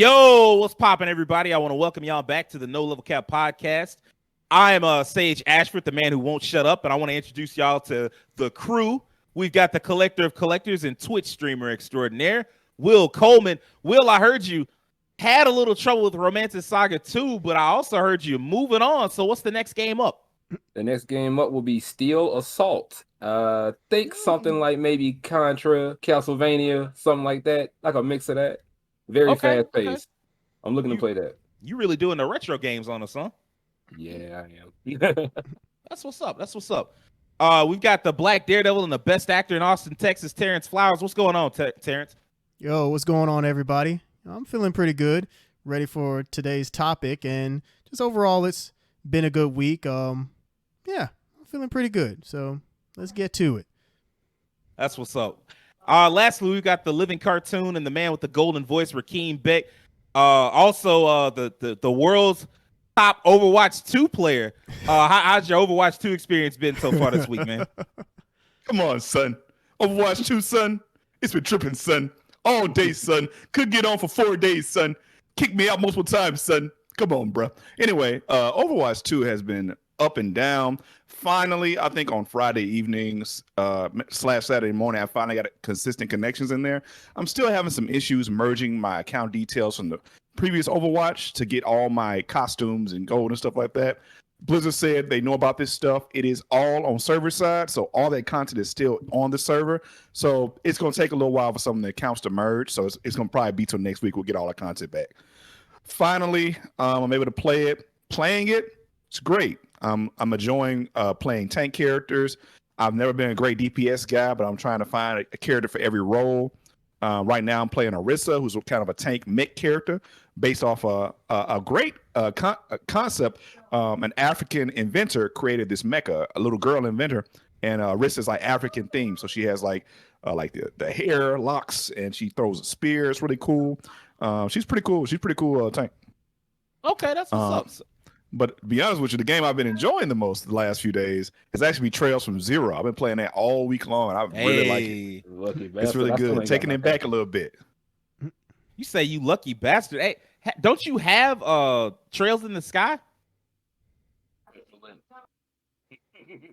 Yo, what's poppin', everybody? I want to welcome y'all back to the No Level Cap podcast. I am Sage Ashford, the man who won't shut up, and I want to introduce y'all to the crew. We've got the collector of collectors and Twitch streamer extraordinaire, Will Coleman. Will, I heard you had a little trouble with Romantic Saga 2, but I also heard you moving on. So what's the next game up? The next game up will be Steel Assault. Think something like maybe Contra, Castlevania, something like that, like a mix of that. Very fast paced. I'm looking to play that. You really doing the retro games on us, huh? Yeah, I am. That's what's up. That's what's up. We've got the Black Daredevil and the best actor in Austin, Texas, Terrence Flowers. What's going on, Terrence? Yo, what's going on, everybody? I'm feeling pretty good, ready for today's topic, and just overall, it's been a good week. Yeah, I'm feeling pretty good. So let's get to it. That's what's up. Lastly, we've got the living cartoon and the man with the golden voice, Rakeem Beck. Also, the world's top Overwatch 2 player. How's your Overwatch 2 experience been so far this week, man? Come on, son. Overwatch 2, son. It's been tripping, son. All day, son. Could get on for 4 days, son. Kicked me out multiple times, son. Come on, bro. Anyway, Overwatch 2 has been up and down. Finally, I think on Friday evenings / Saturday morning, I finally got consistent connections in there. I'm still having some issues merging my account details from the previous Overwatch to get all my costumes and gold and stuff like that. Blizzard said they know about this stuff. It is all on server side, so all that content is still on the server. So it's going to take a little while for some of the accounts to merge. So it's going to probably be till next week we'll get all our content back. Finally, I'm able to play it. Playing it, it's great. I'm enjoying playing tank characters. I've never been a great DPS guy, but I'm trying to find a character for every role. Right now, I'm playing Orisa, who's kind of a tank mech character based off a great concept. An African inventor created this mecha, a little girl inventor, and Orisa is like African themed. So she has like the hair locks, and she throws a spear. It's really cool. She's pretty cool. She's pretty cool tank. Okay, that's what's up. But to be honest with you, the game I've been enjoying the most the last few days is actually Trails from Zero. I've been playing that all week long. I really like it. Lucky It's bastard. really I still good. ain't Taking got it my back a little bit. You say you lucky bastard. Hey, don't you have Trails in the Sky?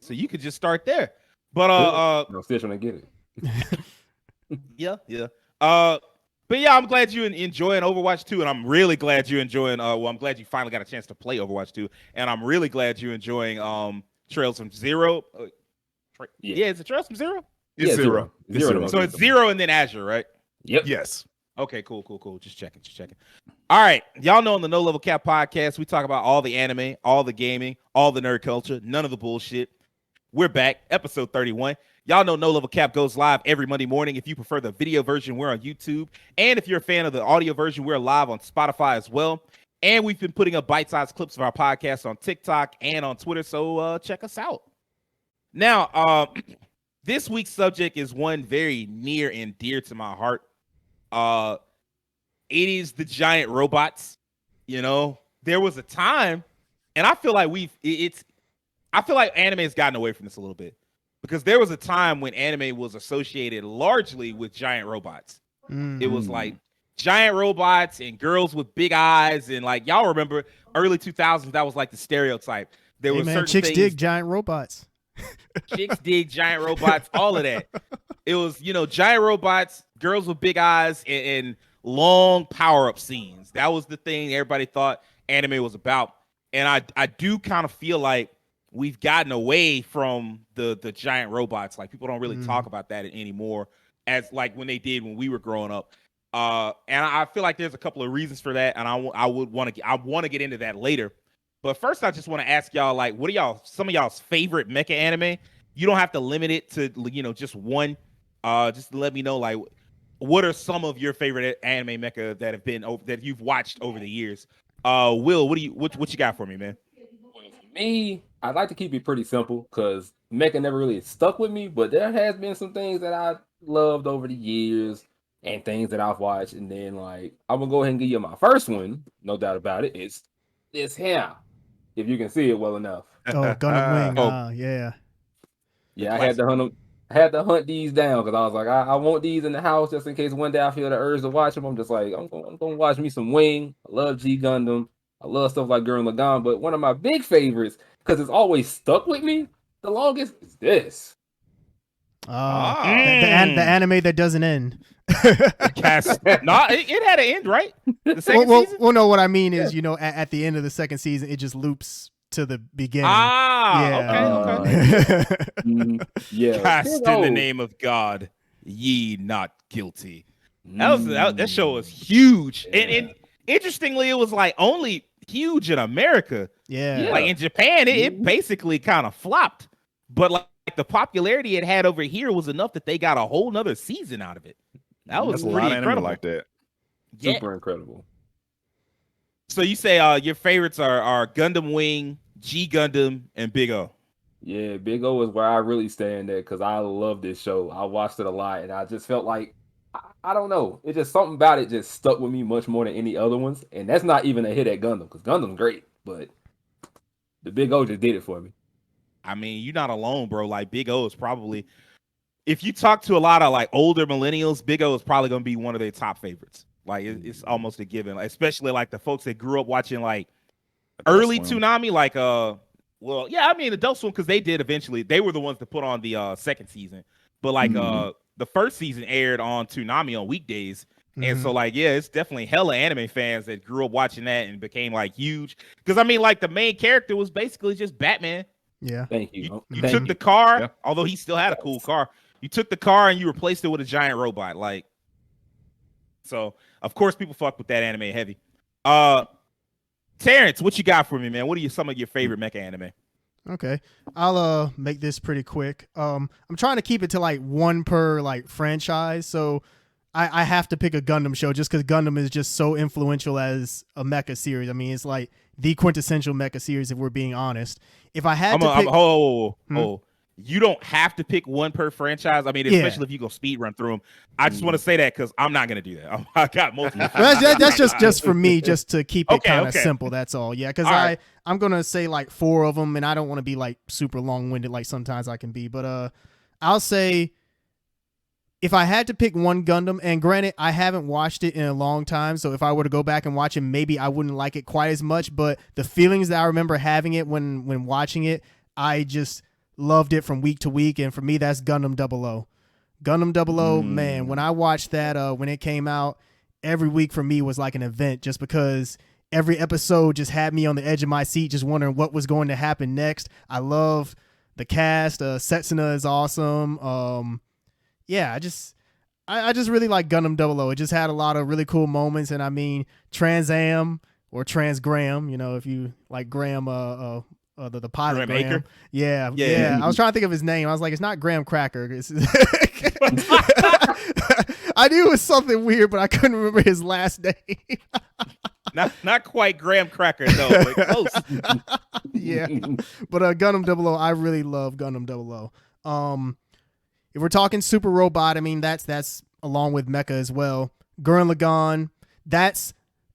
So you could just start there. But I'm still trying to get it. yeah. But yeah, I'm glad you enjoying Overwatch 2, and I'm really glad you're enjoying. I'm glad you finally got a chance to play Overwatch 2, and I'm really glad you're enjoying Trails from Zero. Is it Trails from Zero? It's Zero. So it's Zero and then Azure, right? Yep. Yes. Okay, cool. Just checking. All right, y'all know on the No Level Cap podcast, we talk about all the anime, all the gaming, all the nerd culture, none of the bullshit. We're back, episode 31. Y'all know No Level Cap goes live every Monday morning. If you prefer the video version, we're on YouTube. And if you're a fan of the audio version, we're live on Spotify as well. And we've been putting up bite-sized clips of our podcast on TikTok and on Twitter, so check us out. Now, this week's subject is one very near and dear to my heart. It is the giant robots. You know, there was a time, and I feel like anime has gotten away from this a little bit. Because there was a time when anime was associated largely with giant robots. It was like giant robots and girls with big eyes. And like, y'all remember early 2000s, that was like the stereotype. There were certain chicks things, dig giant robots. Chicks dig giant robots, all of that. It was, giant robots, girls with big eyes, and long power-up scenes. That was the thing everybody thought anime was about. And I do kind of feel like we've gotten away from the giant robots. Like, people don't really talk about that anymore as like when they did when we were growing up. And I feel like there's a couple of reasons for that, and I want to get into that later. But first, I just want to ask y'all, like, what are some of y'all's favorite mecha anime? You don't have to limit it to just one. Just let me know, like, what are some of your favorite anime mecha that you've watched over the years? Will, what you got for me, man? Me, I'd like to keep it pretty simple because Mecha never really stuck with me, but there has been some things that I loved over the years and things that I've watched. And then, like, I'm gonna go ahead and give you my first one, no doubt about it. It's this here, if you can see it well enough. Oh, Gundam Wing. Yeah. Yeah, I had to hunt them. I had to hunt these down because I was like, I want these in the house just in case one day I feel the urge to watch them. I'm just like, I'm gonna watch me some Wing. I love G Gundam. I love stuff like Gurren Lagann. But one of my big favorites, because it's always stuck with me, the longest is this. The anime that doesn't end. Cast. No, it had an end, right? The second season. Well, no. What I mean is, at the end of the second season, it just loops to the beginning. Okay. Yeah. Cast in the name of God, ye not guilty. That show was huge, and interestingly, it was like only huge in America. Yeah. Like in Japan, it basically kind of flopped, but like the popularity it had over here was enough that they got a whole nother season out of it. That was pretty incredible. Like that. Super incredible. So you say your favorites are Gundam Wing, G Gundam, and Big O. Yeah, Big O is where I really stand at because I love this show. I watched it a lot, and I just felt like I don't know. It's just something about it just stuck with me much more than any other ones, and that's not even a hit at Gundam because Gundam's great, but the Big O just did it for me. I mean, you're not alone, bro. Like Big O is probably, if you talk to a lot of like older millennials, Big O is probably going to be one of their top favorites. Like it's almost a given, especially like the folks that grew up watching like early Toonami, like Adult Swim, because they did eventually. They were the ones that put on the second season, but like the first season aired on Toonami on weekdays. And so, like, yeah, it's definitely hella anime fans that grew up watching that and became like huge. Because I mean, like, the main character was basically just Batman. Yeah. Thank you. You took the car, although he still had a cool car. You took the car and you replaced it with a giant robot. Like, so of course people fuck with that anime heavy. Terrence, what you got for me, man? What are some of your favorite mecha anime? Okay, I'll make this pretty quick. I'm trying to keep it to like one per like franchise, so I have to pick a Gundam show just because Gundam is just so influential as a mecha series. I mean, it's like the quintessential mecha series if we're being honest. If I had to pick, you don't have to pick one per franchise. I mean, especially if you go speed run through them. I just want to say that because I'm not going to do that. I got multiple. That's just for me, just to keep it kind of simple. That's all. Yeah, because I'm going to say like 4 of them, and I don't want to be like super long-winded like sometimes I can be. But I'll say if I had to pick one Gundam, and granted, I haven't watched it in a long time, so if I were to go back and watch it, maybe I wouldn't like it quite as much. But the feelings that I remember having it when watching it, I just loved it from week to week, and for me, that's Gundam 00. Gundam 00, man, when I watched that when it came out, every week for me was like an event just because every episode just had me on the edge of my seat just wondering what was going to happen next. I love the cast. Setsuna is awesome. Yeah, I just really like Gundam 00. It just had a lot of really cool moments, and I mean, Trans Am or Transgram, if you like Graham, the pilot Graham. Yeah. I was trying to think of his name. I was like, it's not Graham Cracker. I knew it was something weird, but I couldn't remember his last name. Not quite Graham Cracker though, but close. Yeah, but Gundam 00, I really love Gundam 00. If we're talking super robot, I mean that's along with Mecha as well. Gurren Lagann.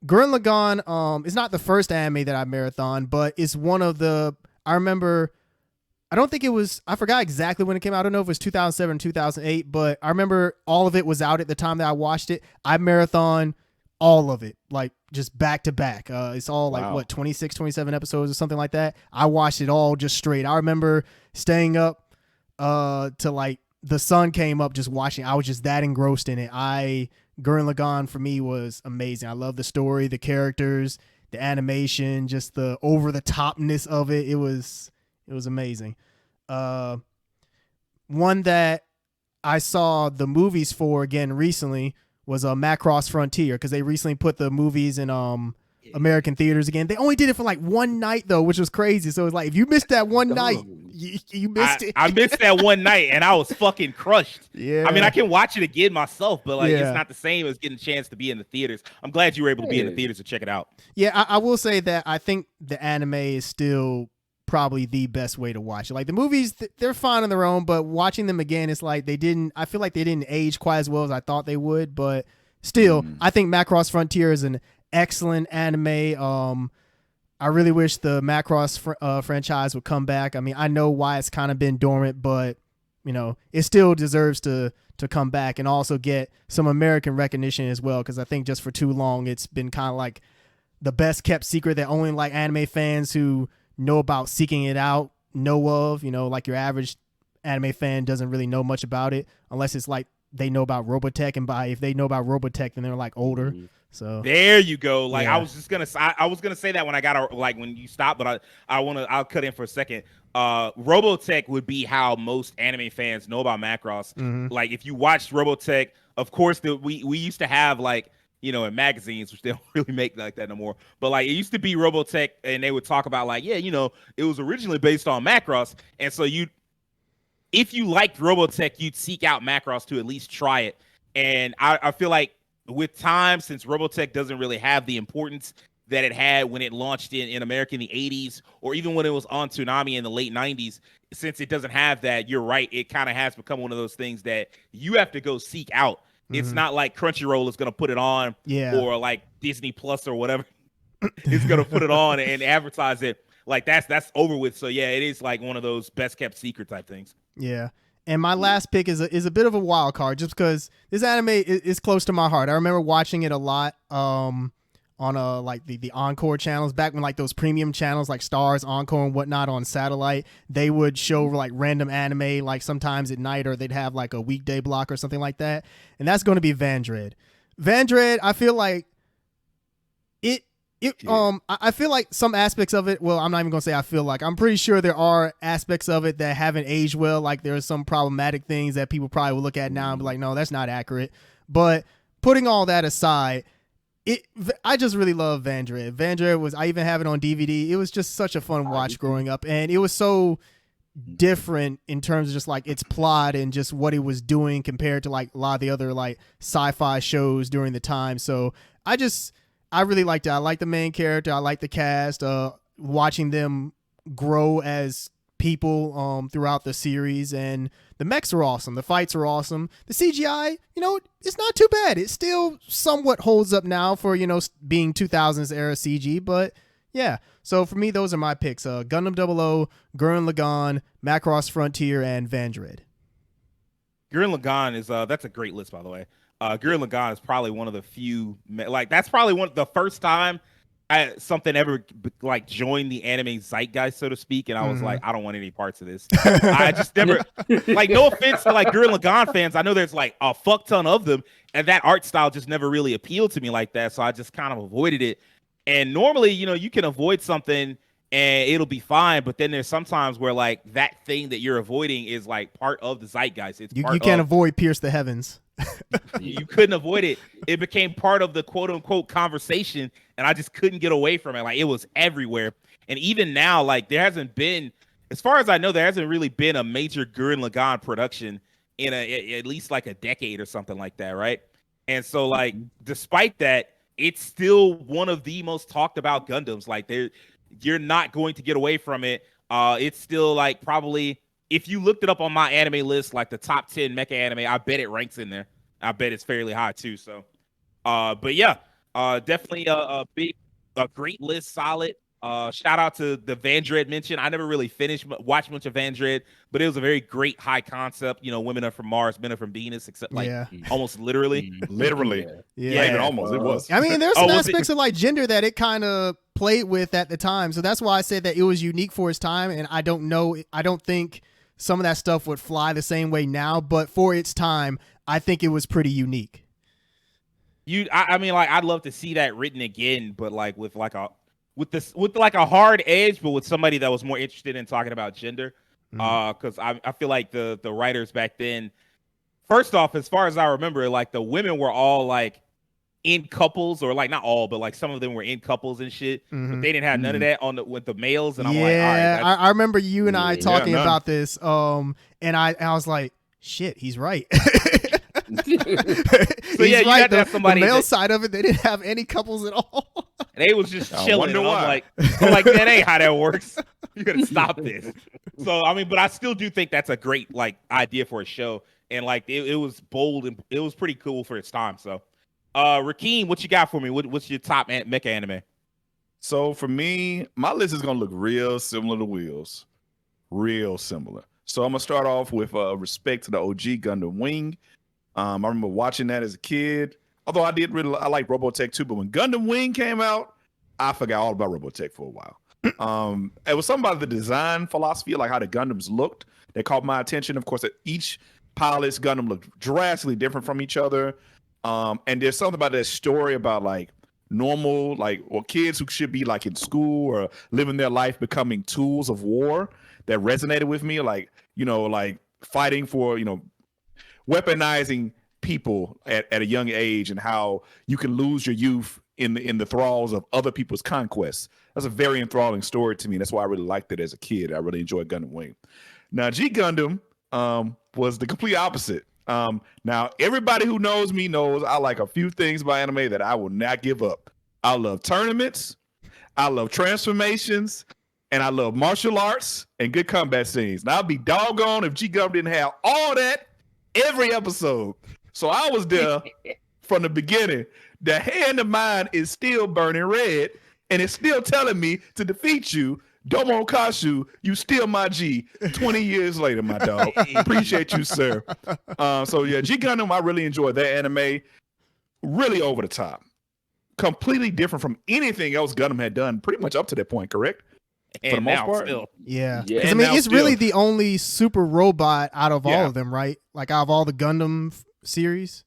Gurren Lagann is not the first anime that I marathon, but it's one of the, I remember, I forgot exactly when it came out. I don't know if it was 2007, 2008, but I remember all of it was out at the time that I watched it. I marathon all of it, like just back to back. It's all like 26, 27 episodes or something like that. I watched it all just straight. I remember staying up to like the sun came up just watching. I was just that engrossed in it. Gurren Lagann for me was amazing. I love the story, the characters, the animation, just the over the topness of it. It was amazing. One that I saw the movies for again recently was Macross Frontier because they recently put the movies in American theaters again. They only did it for like one night though, which was crazy. So it's like if you missed that one night, you missed it. I missed that one night and I was fucking crushed. Yeah. I mean, I can watch it again myself, but like it's not the same as getting a chance to be in the theaters. I'm glad you were able to be in the theaters to check it out. Yeah, I will say that I think the anime is still probably the best way to watch it. Like the movies, they're fine on their own, but watching them again, it's like I feel like they didn't age quite as well as I thought they would, but still, I think Macross Frontier is an excellent anime. I really wish the Macross franchise would come back. I mean, I know why it's kind of been dormant, but it still deserves to come back and also get some American recognition as well. Because I think just for too long, it's been kind of like the best kept secret that only like anime fans who know about seeking it out know of. Like your average anime fan doesn't really know much about it unless it's like they know about Robotech, and if they know about Robotech, then they're like older. So there you go. Like yeah. I was gonna say that when I got when you stopped, but I'll cut in for a second. Robotech would be how most anime fans know about Macross. Mhm. Like if you watched Robotech, of course we used to have like in magazines, which they don't really make like that no more. But like it used to be Robotech, and they would talk about like it was originally based on Macross, and so if you liked Robotech, you'd seek out Macross to at least try it. And I feel like with time, since Robotech doesn't really have the importance that it had when it launched in America in the 80s, or even when it was on Toonami in the late 90s, since it doesn't have that, you're right, it kind of has become one of those things that you have to go seek out. It's not like Crunchyroll is going to put it on, or like Disney Plus or whatever is going to put it on and advertise it. Like that's over with. So yeah, it is like one of those best kept secret type things. Yeah. And my last pick is a bit of a wild card just because this anime is close to my heart. I remember watching it a lot on like the Encore channels back when like those premium channels like Stars, Encore, and whatnot on satellite, they would show like random anime like sometimes at night, or they'd have like a weekday block or something like that. And that's going to be Vandred. Vandred, I feel like I feel like some aspects of it, well, I'm not even gonna say I feel like, I'm pretty sure there are aspects of it that haven't aged well. Like there are some problematic things that people probably will look at now and be like, no, that's not accurate. But putting all that aside, I just really love Vandred. Vandred I even have it on DVD. It was just such a fun watch growing up, and it was so different in terms of just like its plot and just what it was doing compared to like a lot of the other like sci-fi shows during the time. So I really liked it. I like the main character. I like the cast. Watching them grow as people throughout the series, and the mechs are awesome. The fights are awesome. The CGI, it's not too bad. It still somewhat holds up now for being 2000s era CG. But yeah, so for me, those are my picks: Gundam 00, Gurren Lagann, Macross Frontier, and Vandred. Gurren Lagann is that's a great list, by the way. Gurren Lagann is probably one of the few, like that's probably the first time something ever like joined the anime zeitgeist, so to speak, and I was like, I don't want any parts of this. I just never, like, no offense to like Gurren Lagann fans, I know there's like a fuck ton of them, and that art style just never really appealed to me like that, so I just kind of avoided it. And normally, you can avoid something and it'll be fine, but then there's sometimes where like that thing that you're avoiding is like part of the zeitgeist. It's you can't avoid Pierce the Heavens. You couldn't avoid it. It became part of the quote unquote conversation, and I just couldn't get away from it. Like it was everywhere. And even now, like there hasn't been, as far as I know, there hasn't really been a major Gurren Lagann production in at least like a decade or something like that, right? And so like despite that, it's still one of the most talked about Gundams. Like you're not going to get away from it. It's still like probably, if you looked it up on my anime list, like the top 10 mecha anime, I bet it ranks in there. I bet it's fairly high too. So, but yeah, definitely a great list, solid. Shout out to the Vandred mention. I never really watched much of Vandred, but it was a very great high concept. Women are from Mars, men are from Venus, except like almost literally. Literally. Yeah. Not even almost. It was. I mean, there's some aspects of like gender that it kind of played with at the time. So that's why I said that it was unique for its time. And I don't think some of that stuff would fly the same way now, but for its time, I think it was pretty unique. I mean, like, I'd love to see that written again, but like with like a hard edge, but with somebody that was more interested in talking about gender. Because I feel like the writers back then, first off, as far as I remember, like the women were all like in couples, or like not all, but like some of them were in couples and shit. But they didn't have none of that with the males. And I'm like, all right. I remember you and I talking about this. And I was like, shit, he's right. So yeah, you got to have somebody. The male side of it, they didn't have any couples at all. They was just chilling. I'm like, that ain't how that works. You gotta stop this. So I mean, but I still do think that's a great like idea for a show, and like it was bold and it was pretty cool for its time. So, Rakeem, what you got for me? What's your top mecha anime? So for me, my list is gonna look real similar to Will's, real similar. So I'm gonna start off with respect to the OG Gundam Wing. I remember watching that as a kid. Although I like Robotech too, but when Gundam Wing came out, I forgot all about Robotech for a while. It was something about the design philosophy, like how the Gundams looked, that caught my attention. Of course, that each pilot's Gundam looked drastically different from each other. And there's something about that story about like normal, or kids who should be like in school or living their life becoming tools of war that resonated with me. Like fighting for, weaponizing people at a young age and how you can lose your youth in the thralls of other people's conquests. That's a very enthralling story to me. That's why I really liked it as a kid. I really enjoyed Gundam Wing. Now, G Gundam was the complete opposite. Now, everybody who knows me knows I like a few things by anime that I will not give up. I love tournaments, I love transformations, and I love martial arts and good combat scenes. Now, I'd be doggone if G Gundam didn't have all that every episode. So I was there from the beginning. The hand of mine is still burning red, and it's still telling me to defeat you. Domo Kashu, you still my G 20 years later, my dog. Appreciate you, sir. So yeah, G Gundam, I really enjoyed that anime. Really over the top. Completely different from anything else Gundam had done pretty much up to that point, correct? And For the most now part. still. Yeah. Yeah. 'Cause, I And mean, now it's really still. the only super robot out of all Yeah. of them, right? Like out of all the Gundam series.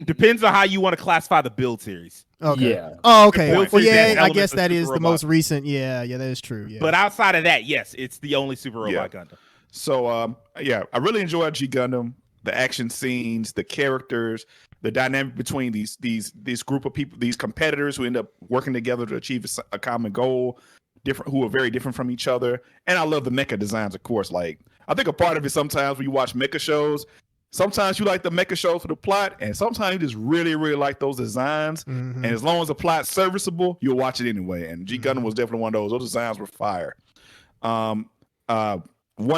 Depends on how you want to classify the build series. Okay. Yeah. Oh, okay. Build Well, series has yeah, I elements guess of that super is the robot. most recent. Yeah, that is true. Yeah. But outside of that, yes, it's the only super robot Gundam. So yeah, I really enjoyed G Gundam, the action scenes, the characters, the dynamic between these group of people, these competitors who end up working together to achieve a common goal, who are very different from each other. And I love the mecha designs, of course. Like I think a part of it sometimes when you watch mecha shows, sometimes you like the mecha shows for the plot, and sometimes you just really, really like those designs. Mhm. And as long as the plot's serviceable, you'll watch it anyway. And G Gundam was definitely one of those. Those designs were fire. One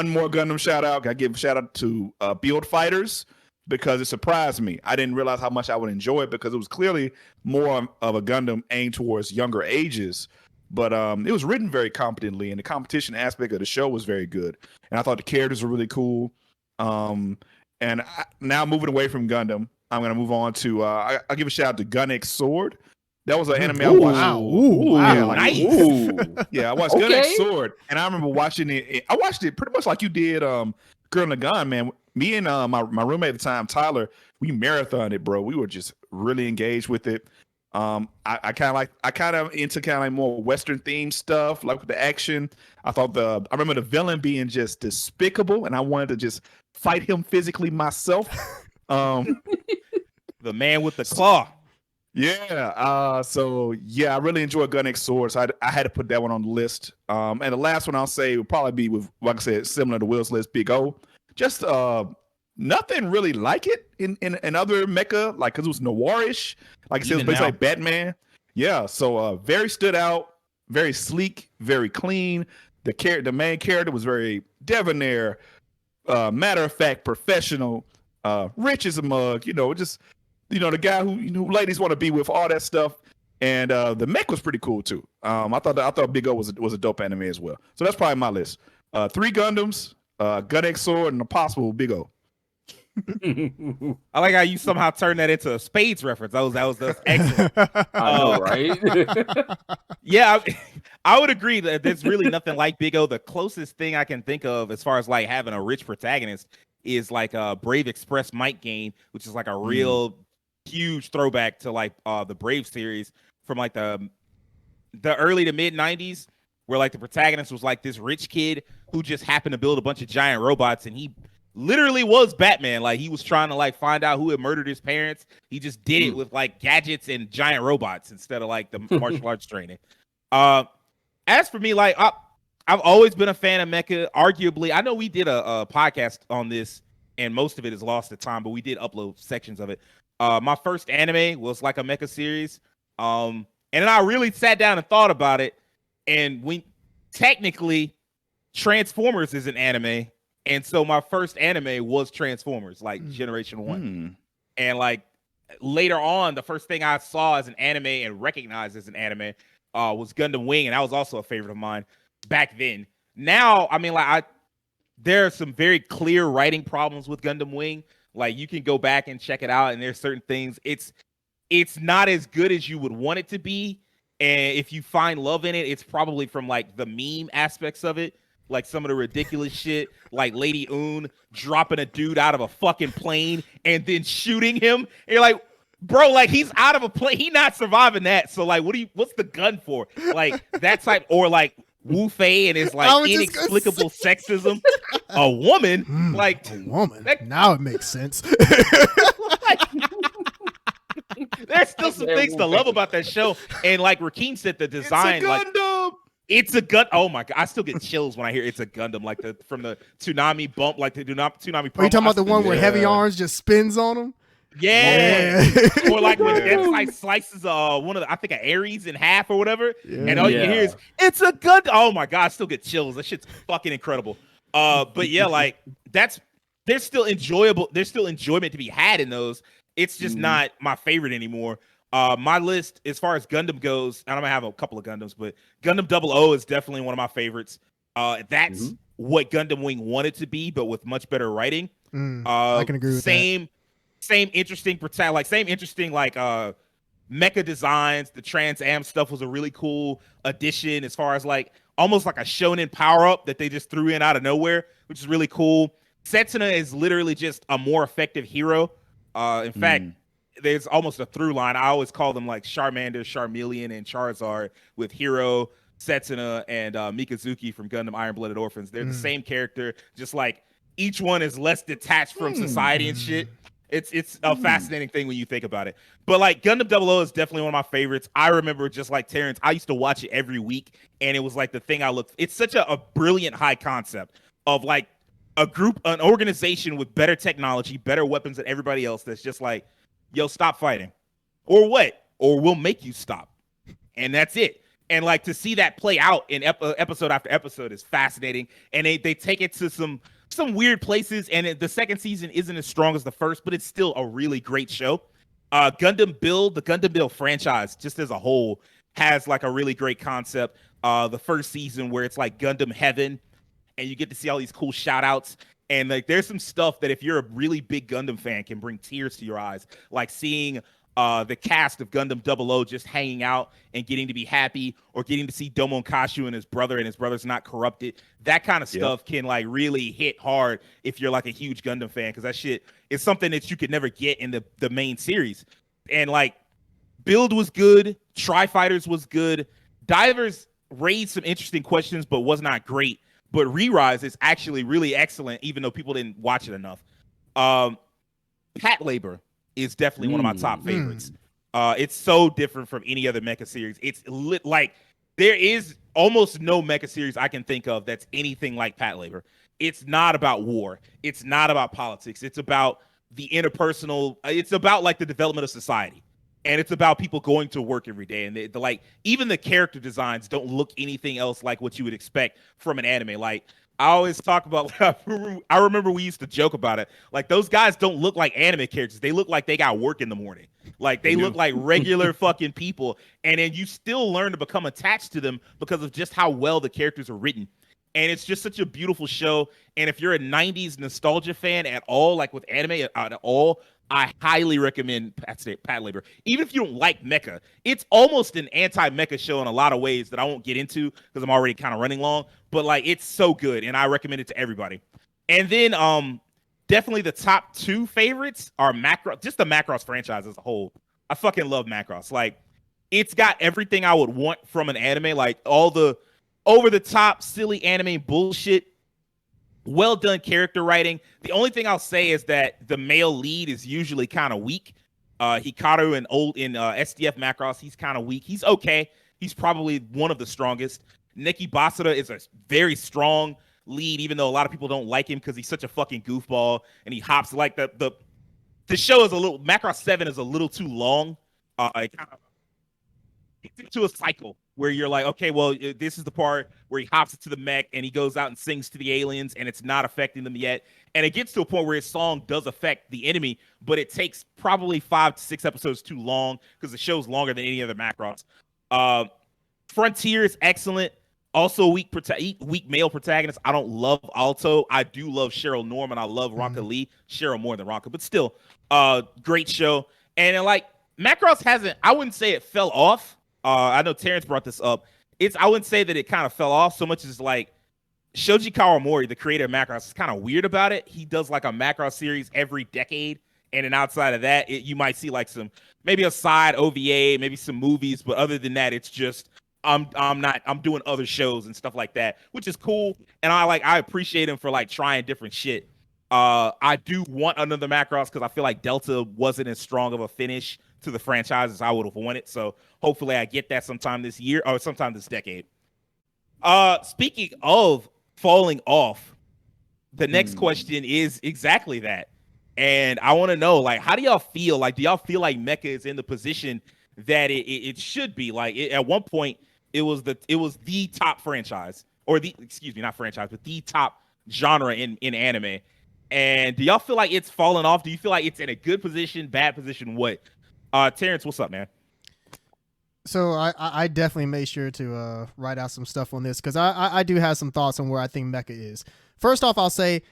more Gundam shout out. I give a shout out to Build Fighters because it surprised me. I didn't realize how much I would enjoy it because it was clearly more of a Gundam aimed towards younger ages. But it was written very competently, and the competition aspect of the show was very good. And I thought the characters were really cool. Now moving away from Gundam, I'm going to move on to I'll give a shout out to Gun X Sword. That was an anime I watched. Wow. Ooh, wow. Yeah, like, Nice. Ooh. yeah, I watched Gun X Okay. Sword, and I remember watching it. I watched it pretty much like you did, Girl in the Gun, man. Me and my roommate at the time, Tyler, we marathoned it, bro. We were just really engaged with it. I kind of into kind of like more Western themed stuff, like with the action. I remember the villain being just despicable, and I wanted to just fight him physically myself. The man with the claw. Yeah. So yeah, I really enjoy Gun X Sword. So I had to put that one on the list. And the last one I'll say will probably be with, like I said, similar to Will's list, Big O. Just nothing really like it in other mecha, like because it was noirish. Like I said, it was Even basically now. like Batman. Yeah. So very stood out, very sleek, very clean. The main character was very debonair, matter of fact, professional, rich as a mug. Just. The guy who ladies want to be with, all that stuff, and the mech was pretty cool too. I thought Big O was a dope anime as well. So that's probably my list. 3 Gundams, Gun X Sword, and a possible Big O. I like how you somehow turned that into a Spades reference. That was excellent. I know, right? Yeah, I would agree that there's really nothing like Big O. The closest thing I can think of as far as like having a rich protagonist is like Brave Express Might Gain, which is like a real huge throwback to like the Brave series from like the early to mid 90s, where like the protagonist was like this rich kid who just happened to build a bunch of giant robots, and he literally was Batman. Like he was trying to like find out who had murdered his parents. He just did it with like gadgets and giant robots instead of like the martial arts training. As for me, like I've always been a fan of mecha. Arguably, I know we did a podcast on this, and most of it is lost to time, but we did upload sections of it. My first anime was like a mecha series. And then I really sat down and thought about it. And technically Transformers is an anime. And so my first anime was Transformers, like Generation 1. And like later on, the first thing I saw as an anime and recognized as an anime was Gundam Wing. And that was also a favorite of mine back then. Now, I mean, like there are some very clear writing problems with Gundam Wing. Like you can go back and check it out, and there's certain things. It's not as good as you would want it to be. And if you find love in it, it's probably from like the meme aspects of it, like some of the ridiculous shit, like Lady Une dropping a dude out of a fucking plane and then shooting him. And you're like, bro, like he's out of a plane, he not surviving that. So like, what's the gun for? Like that type, or like Wu Fei and his like inexplicable sexism. A woman, like a woman. Now it makes sense. There's still some things to love about that show, and like Rakeem said, the design, it's a gun. Oh my god, I still get chills when I hear it's a Gundam, like from the Tsunami bump, like the Tsunami. Are you talking about the one where Heavy Arms just spins on him? Yeah. Or like when Death slices one of the, I think, an Ares in half or whatever, and all you hear is it's a gun. Oh my god, I still get chills. That shit's fucking incredible. But yeah, like there's still enjoyment to be had in those. It's just not my favorite anymore. My list, as far as Gundam goes, and I'm gonna have a couple of Gundams, but Gundam 00 is definitely one of my favorites. That's what Gundam Wing wanted to be, but with much better writing. I can agree with that. Same interesting mecha designs. The Trans Am stuff was a really cool addition, as far as like almost like a shonen power up that they just threw in out of nowhere, which is really cool. Setsuna is literally just a more effective hero. In fact, there's almost a through line. I always call them like Charmander, Charmeleon, and Charizard, with Hero, Setsuna, and Mikazuki from Gundam Iron Blooded Orphans. They're the same character, just like each one is less detached from society and shit. It's a fascinating thing when you think about it. But like Gundam 00 is definitely one of my favorites. I remember, just like Terrence, I used to watch it every week, and it was like the thing I looked. It's such a brilliant high concept of like an organization with better technology, better weapons than everybody else, that's just like, yo, stop fighting. Or what? Or we'll make you stop. And that's it. And like to see that play out in episode after episode is fascinating. And they take it to some weird places. And the second season isn't as strong as the first, but it's still a really great show. The Gundam Build franchise, just as a whole, has like a really great concept. The first season where it's like Gundam Heaven, and you get to see all these cool shout outs. And like there's some stuff that if you're a really big Gundam fan can bring tears to your eyes. Like seeing the cast of Gundam 00 just hanging out and getting to be happy, or getting to see Domon Kashu and his brother's not corrupted. That kind of stuff can like really hit hard if you're like a huge Gundam fan, because that shit is something that you could never get in the main series. And like Build was good, Tri-Fighters was good, Divers raised some interesting questions but was not great. But Re-Rise is actually really excellent, even though people didn't watch it enough. Pat Labor is definitely one of my top favorites. It's so different from any other mecha series. It's like there is almost no mecha series I can think of that's anything like Pat Labor. It's not about war. It's not about politics. It's about the interpersonal. It's about like the development of society. And it's about people going to work every day. And like even the character designs don't look anything else like what you would expect from an anime. Like I always talk about, I remember we used to joke about it. Like those guys don't look like anime characters. They look like they got work in the morning. Like they look like regular fucking people. And then you still learn to become attached to them because of just how well the characters are written. And it's just such a beautiful show. And if you're a 90s nostalgia fan at all, like with anime at all, I highly recommend Pat Labor. Even if you don't like mecha, it's almost an anti-mecha show in a lot of ways that I won't get into because I'm already kind of running long. But like, it's so good, and I recommend it to everybody. And then definitely the top two favorites are Macross, just the Macross franchise as a whole. I fucking love Macross. Like, it's got everything I would want from an anime, like all the over-the-top, silly anime bullshit. Well done character writing. The only thing I'll say is that the male lead is usually kind of weak. Hikaru in SDF Macross, he's kind of weak. He's okay. He's probably one of the strongest. Neki Basara is a very strong lead, even though a lot of people don't like him because he's such a fucking goofball and he hops like the show is a little, Macross 7 is a little too long. It kind of gets into a cycle where you're like, okay, well, this is the part where he hops into the mech and he goes out and sings to the aliens and it's not affecting them yet. And it gets to a point where his song does affect the enemy, but it takes probably 5 to 6 episodes too long because the show's longer than any other Macross. Frontier is excellent. Also, weak male protagonist. I don't love Alto. I do love Cheryl Norman. I love Ronka Lee. Cheryl more than Ronka, but still, great show. And then, like, Macross hasn't. I wouldn't say it fell off. I know Terrence brought this up. I wouldn't say that it kind of fell off so much as like Shoji Kawamori, the creator of Macross, is kind of weird about it. He does like a Macross series every decade, and then outside of that, you might see like maybe a side OVA, maybe some movies, but other than that, it's just I'm doing other shows and stuff like that, which is cool. And I appreciate him for like trying different shit. I do want another Macross because I feel like Delta wasn't as strong of a finish to the franchise as I would have wanted. So hopefully I get that sometime this year or sometime this decade. Speaking of falling off, the next question is exactly that. And I want to know, like, how do y'all feel? Like, do y'all feel like Mecha is in the position that it should be? Like, at one point, it was the top franchise, or not franchise, but the top genre in anime. And do y'all feel like it's fallen off? Do you feel like it's in a good position, bad position? What? Terrence, what's up, man? So I definitely made sure to write out some stuff on this because I do have some thoughts on where I think Mecha is. First off, I'll say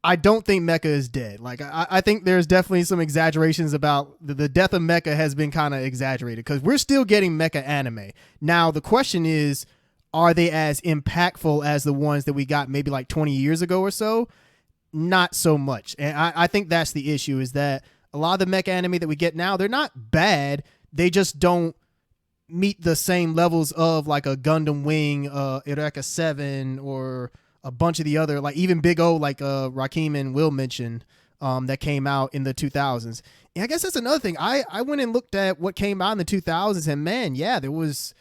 I don't think Mecha is dead. Like I think there's definitely some exaggerations about the death of Mecha has been kind of exaggerated because we're still getting Mecha anime. Now the question is, are they as impactful as the ones that we got maybe like 20 years ago or so? Not so much. And I think that's the issue, is that a lot of the Mecha anime that we get now, they're not bad. They just don't meet the same levels of like a Gundam Wing, Eureka 7, or a bunch of the other, like even Big O, like Rakim and Will mentioned, that came out in the 2000s. And I guess that's another thing. I went and looked at what came out in the 2000s, and man, yeah, there was,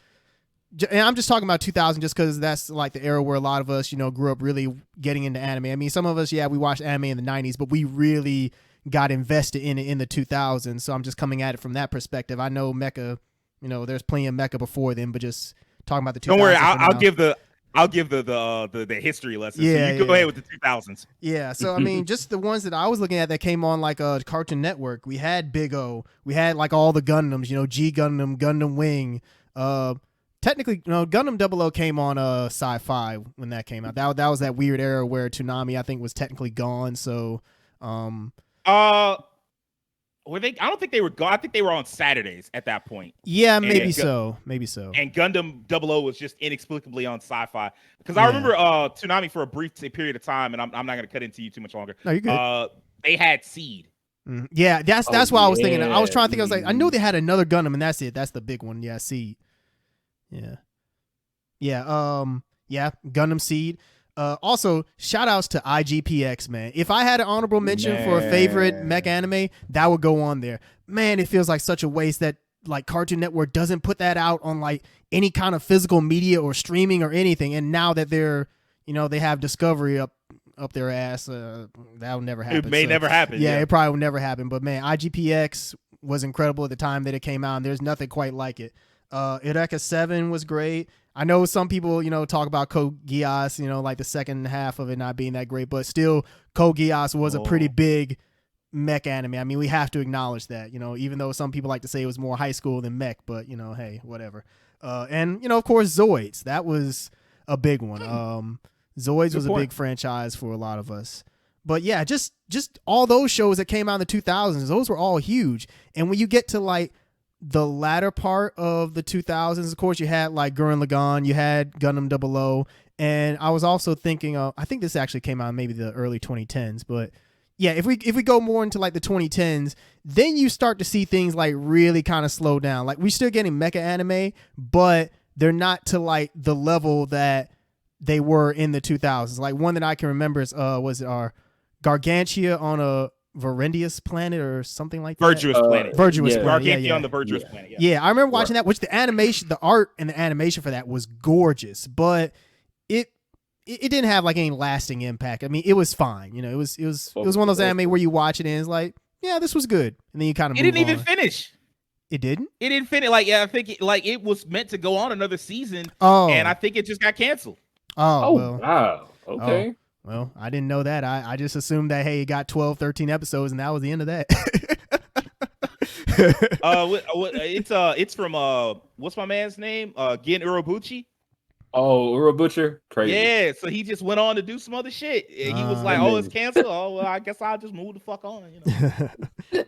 and I'm just talking about 2000 just because that's like the era where a lot of us, grew up really getting into anime. I mean, some of us, yeah, we watched anime in the 90s, but we really got invested in it in the 2000s. So I'm just coming at it from that perspective. I know Mecha, there's plenty of Mecha before then, but just talking about the 2000s. Don't worry, I'll give the history lesson. Yeah, so you go ahead with the 2000s. Yeah, so I mean, just the ones that I was looking at that came on like a Cartoon Network. We had Big O. We had like all the Gundams, G Gundam, Gundam Wing. Technically, Gundam 00 came on Sci-Fi when that came out. That was that weird era where Toonami, I think, was technically gone. So, were they? I don't think they were gone. I think they were on Saturdays at that point. Yeah, maybe so. And Gundam 00 was just inexplicably on Sci-Fi because I remember Toonami for a brief period of time, and I'm not going to cut into you too much longer. No, you're good. They had Seed. Yeah, that's what I was thinking. I was trying to think. I was like, I know they had another Gundam, and that's it. That's the big one. Yeah, Seed. Yeah. Gundam Seed. Also, shout outs to IGPX, man. If I had an honorable mention for a favorite mech anime, that would go on there. Man, it feels like such a waste that like Cartoon Network doesn't put that out on like any kind of physical media or streaming or anything. And now that they're, they have Discovery up their ass, that'll never happen. It may never happen. Yeah, it probably will never happen. But man, IGPX was incredible at the time that it came out, and there's nothing quite like it. Eureka 7 was great. I know some people, talk about Code Geass, like the second half of it not being that great, but still Code Geass was a pretty big mech anime. I mean, we have to acknowledge that, even though some people like to say it was more high school than mech, but hey, whatever. And of course Zoids, that was a big one. Zoids was a big franchise for a lot of us. But yeah, just all those shows that came out in the 2000s, those were all huge. And when you get to like the latter part of the 2000s, of course, you had like Gurren Lagann, you had Gundam 00, and I was also thinking of, I think this actually came out in maybe the early 2010s, but yeah, if we go more into like the 2010s, then you start to see things like really kind of slow down. Like we're still getting mecha anime, but they're not to like the level that they were in the 2000s. Like one that I can remember is was our Gargantia on a Varendius planet or something like that. Virtuous planet. Gargantia on the Virtuous planet. Yeah, I remember watching that, which the animation, the art and the animation for that was gorgeous, but it didn't have like any lasting impact. I mean, it was fine. It was one of those anime where you watch it and it's like, yeah, this was good. And then you kind of It didn't even finish. It didn't? It didn't finish. Like, yeah, I think it was meant to go on another season. And I think it just got canceled. Wow. Okay. Well, I didn't know that. I just assumed that, hey, it got 12, 13 episodes, and that was the end of that. It's from what's my man's name? Gen Urobuchi. Oh, Ura Butcher, crazy. Yeah, so he just went on to do some other shit. And he was like, That "Oh, it's nigga- canceled. Oh, well, I guess I'll just move the fuck on."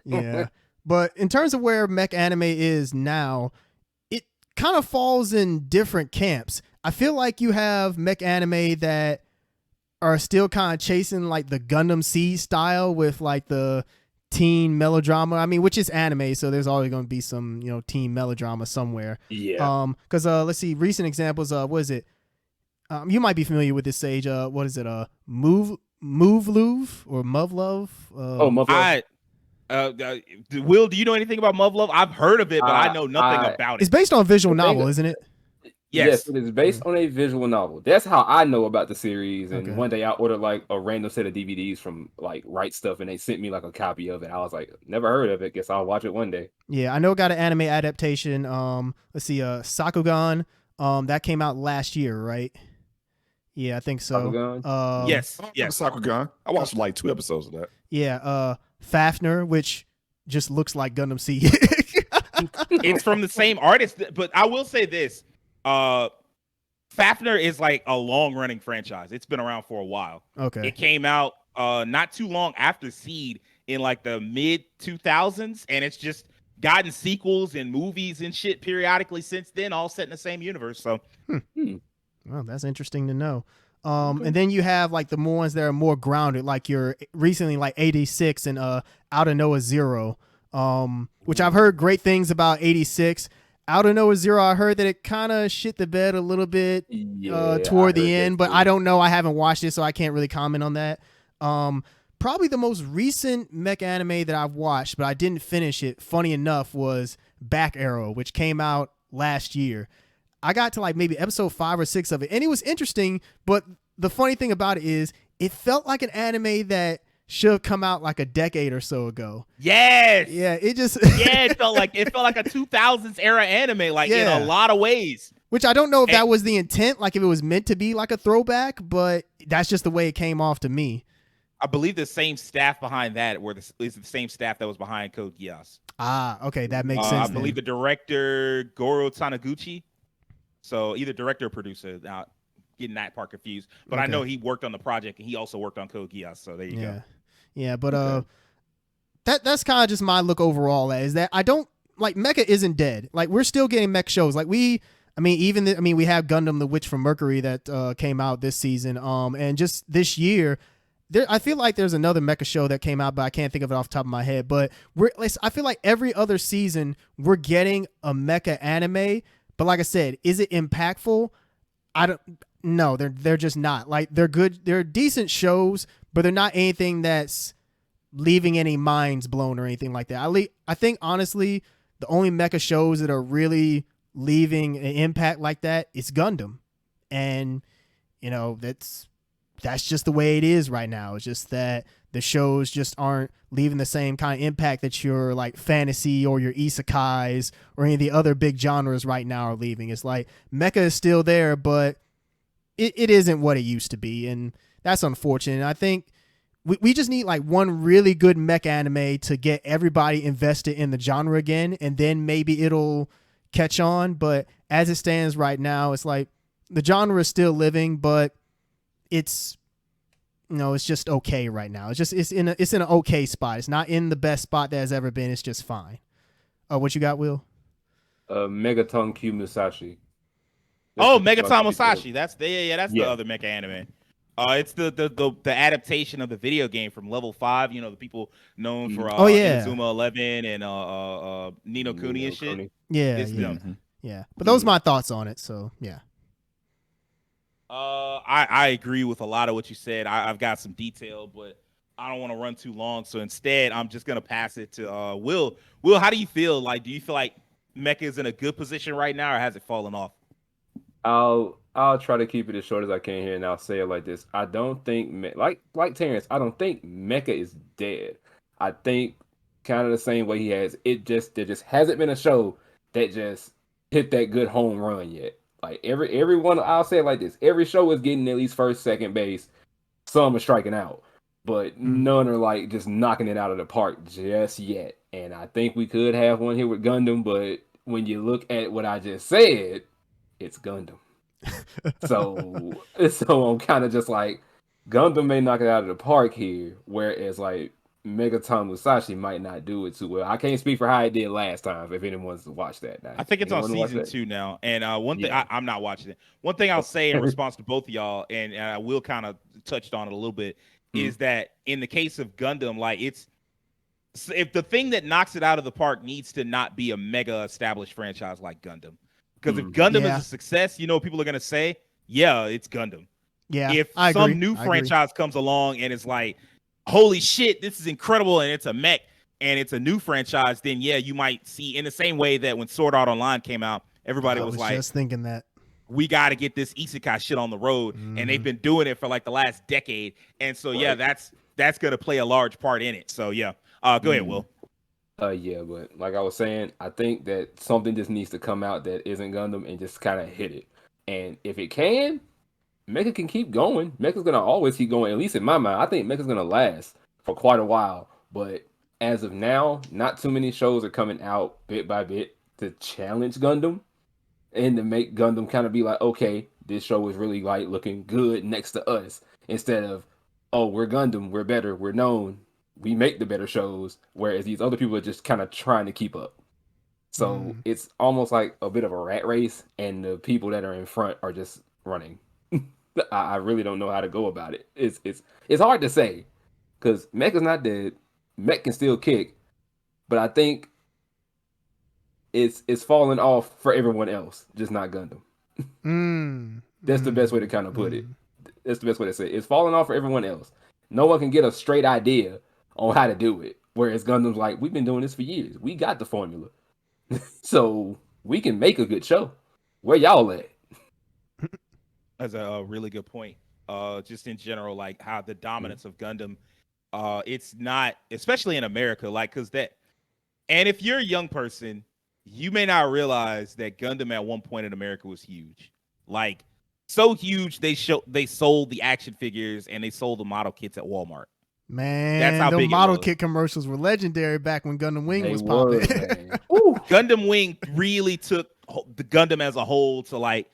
Yeah. But in terms of where mech anime is now, it kind of falls in different camps. I feel like you have mech anime that are still kind of chasing like the Gundam Seed style with like the teen melodrama. I mean, which is anime, so there's always going to be some, teen melodrama somewhere. Yeah. Because let's see, recent examples. What is it? You might be familiar with this, Sage. What is it? Move Love or Move Love? Muffler. Will, do you know anything about Love? I've heard of it, but I know nothing about It's it. based on a visual novel, isn't it? Yes, it is based on a visual novel. That's how I know about the series. And Okay. one day I ordered like a random set of DVDs from like Right Stuff, and they sent me like a copy of it. I was like, never heard of it. Guess I'll watch it one day. Yeah, I know it got an anime adaptation. Let's see, Sakugan. That came out last year, right? Yeah, I think so. Sakugan? Yes. Sakugan. I watched like 2 episodes of that. Yeah, Fafner, which just looks like Gundam Seed. It's from the same artist, but I will say this. Fafner is like a long-running franchise. It's been around for a while. Okay. It came out not too long after Seed in like the mid 2000s, and it's just gotten sequels and movies and shit periodically since then, all set in the same universe. So, Well, that's interesting to know. And then you have like the more ones that are more grounded, like your recently like 86 and Out of Noah Zero, which I've heard great things about 86. Out of Noah Zero, I heard that it kind of shit the bed a little bit toward the end, but I don't know. I haven't watched it, so I can't really comment on that. Probably the most recent mech anime that I've watched, but I didn't finish it, funny enough, was Back Arrow, which came out last year. I got to like maybe episode 5 or 6 of it, and it was interesting, but the funny thing about it is it felt like an anime that should have come out like a decade or so ago. yes. Yeah, it just It felt like a 2000s era anime, like in a lot of ways. Which I don't know if that was the intent, like if it was meant to be like a throwback, but that's just the way it came off to me. I believe the same staff behind that is the same staff that was behind Code Geass. Ah, okay, that makes sense. I believe the director Goro Taniguchi. So either director or producer. Now, getting that part confused, but I know he worked on the project and he also worked on Code Geass. So there you go. Yeah, but that's kind of just my look overall. Is that I don't like Mecha isn't dead. Like we're still getting mech shows. Like we have Gundam the Witch from Mercury that came out this season. And just this year. I feel like there's another mecha show that came out, but I can't think of it off the top of my head. But I feel like every other season we're getting a mecha anime. But like I said, is it impactful? No, they're just not. Like they're good, they're decent shows, but they're not anything that's leaving any minds blown or anything like that. I think honestly, the only mecha shows that are really leaving an impact like that is Gundam, and that's just the way it is right now. It's just that the shows just aren't leaving the same kind of impact that your like fantasy or your isekais or any of the other big genres right now are leaving. It's like mecha is still there, but it isn't what it used to be. And that's unfortunate. And I think we just need like one really good mech anime to get everybody invested in the genre again. And then maybe it'll catch on. But as it stands right now, it's like the genre is still living, but it's just okay right now. It's in an okay spot. It's not in the best spot that has ever been. It's just fine. What you got, Will? Megaton Q Musashi. Megaton Musashi. That's the other mecha anime. It's the adaptation of the video game from Level 5. The people known for Inazuma 11 and Ni no Kuni and shit. Yeah. But those are my thoughts on it. So yeah. I agree with a lot of what you said. I've got some detail, but I don't want to run too long. So instead, I'm just gonna pass it to Will. Will, how do you feel? Like, do you feel like Mecha is in a good position right now, or has it fallen off? I'll try to keep it as short as I can here, and I'll say it like this: I don't think like Terrence. I don't think Mecha is dead. I think kind of the same way he has. There just hasn't been a show that just hit that good home run yet. Like everyone, I'll say it like this: every show is getting at least first, second base. Some are striking out, but none are like just knocking it out of the park just yet. And I think we could have one here with Gundam, but when you look at what I just said, it's Gundam. So I'm kind of just like, Gundam may knock it out of the park here, whereas like Megaton Musashi might not do it too well. I can't speak for how it did last time. If anyone's watched that, now I think it's on anyone watch season that? 2 now. And one thing, Yeah. I'm not watching it. One thing I'll say in response to both of y'all, and I will kind of touched on it a little bit, is that in the case of Gundam, like if the thing that knocks it out of the park needs to not be a mega established franchise like Gundam. Because if Gundam is a success, you know what people are going to say? Yeah, it's Gundam. Yeah, If I some agree. new franchise comes along and it's like, holy shit, this is incredible, and it's a mech, and it's a new franchise, then yeah, you might see in the same way that when Sword Art Online came out, everybody I was was like, just thinking that. we got to get this isekai shit on the road, and they've been doing it for like the last decade, and so yeah, that's going to play a large part in it. So yeah, go ahead, Will. Yeah, but like I was saying, I think that something just needs to come out that isn't Gundam and just kind of hit it. And if it can, Mecha can keep going. Mecha's gonna always keep going. At least in my mind, I think Mecha's gonna last for quite a while. But as of now, not too many shows are coming out bit by bit to challenge Gundam and to make Gundam kind of be like, okay, this show is really like looking good next to us, instead of, oh, we're Gundam, we're better, we're known, we make the better shows, whereas these other people are just kind of trying to keep up. So it's almost like a bit of a rat race, and the people that are in front are just running. I really don't know how to go about it. It's hard to say, because Mecha's not dead. Mech can still kick, but I think it's falling off for everyone else, just not Gundam. That's the best way to kind of put it. That's the best way to say it. It's falling off for everyone else. No one can get a straight idea on how to do it. Whereas Gundam's like, we've been doing this for years. We got the formula. So we can make a good show. Where y'all at? That's a really good point. Just in general, like how the dominance of Gundam, it's not, especially in America, like, because that, and if you're a young person, you may not realize that Gundam at one point in America was huge. Like, so huge, they sold the action figures and they sold the model kits at Walmart. Man, that's how the big model it was. kit commercials were legendary back when Gundam Wing was popping. Gundam Wing really took the Gundam as a whole to, like,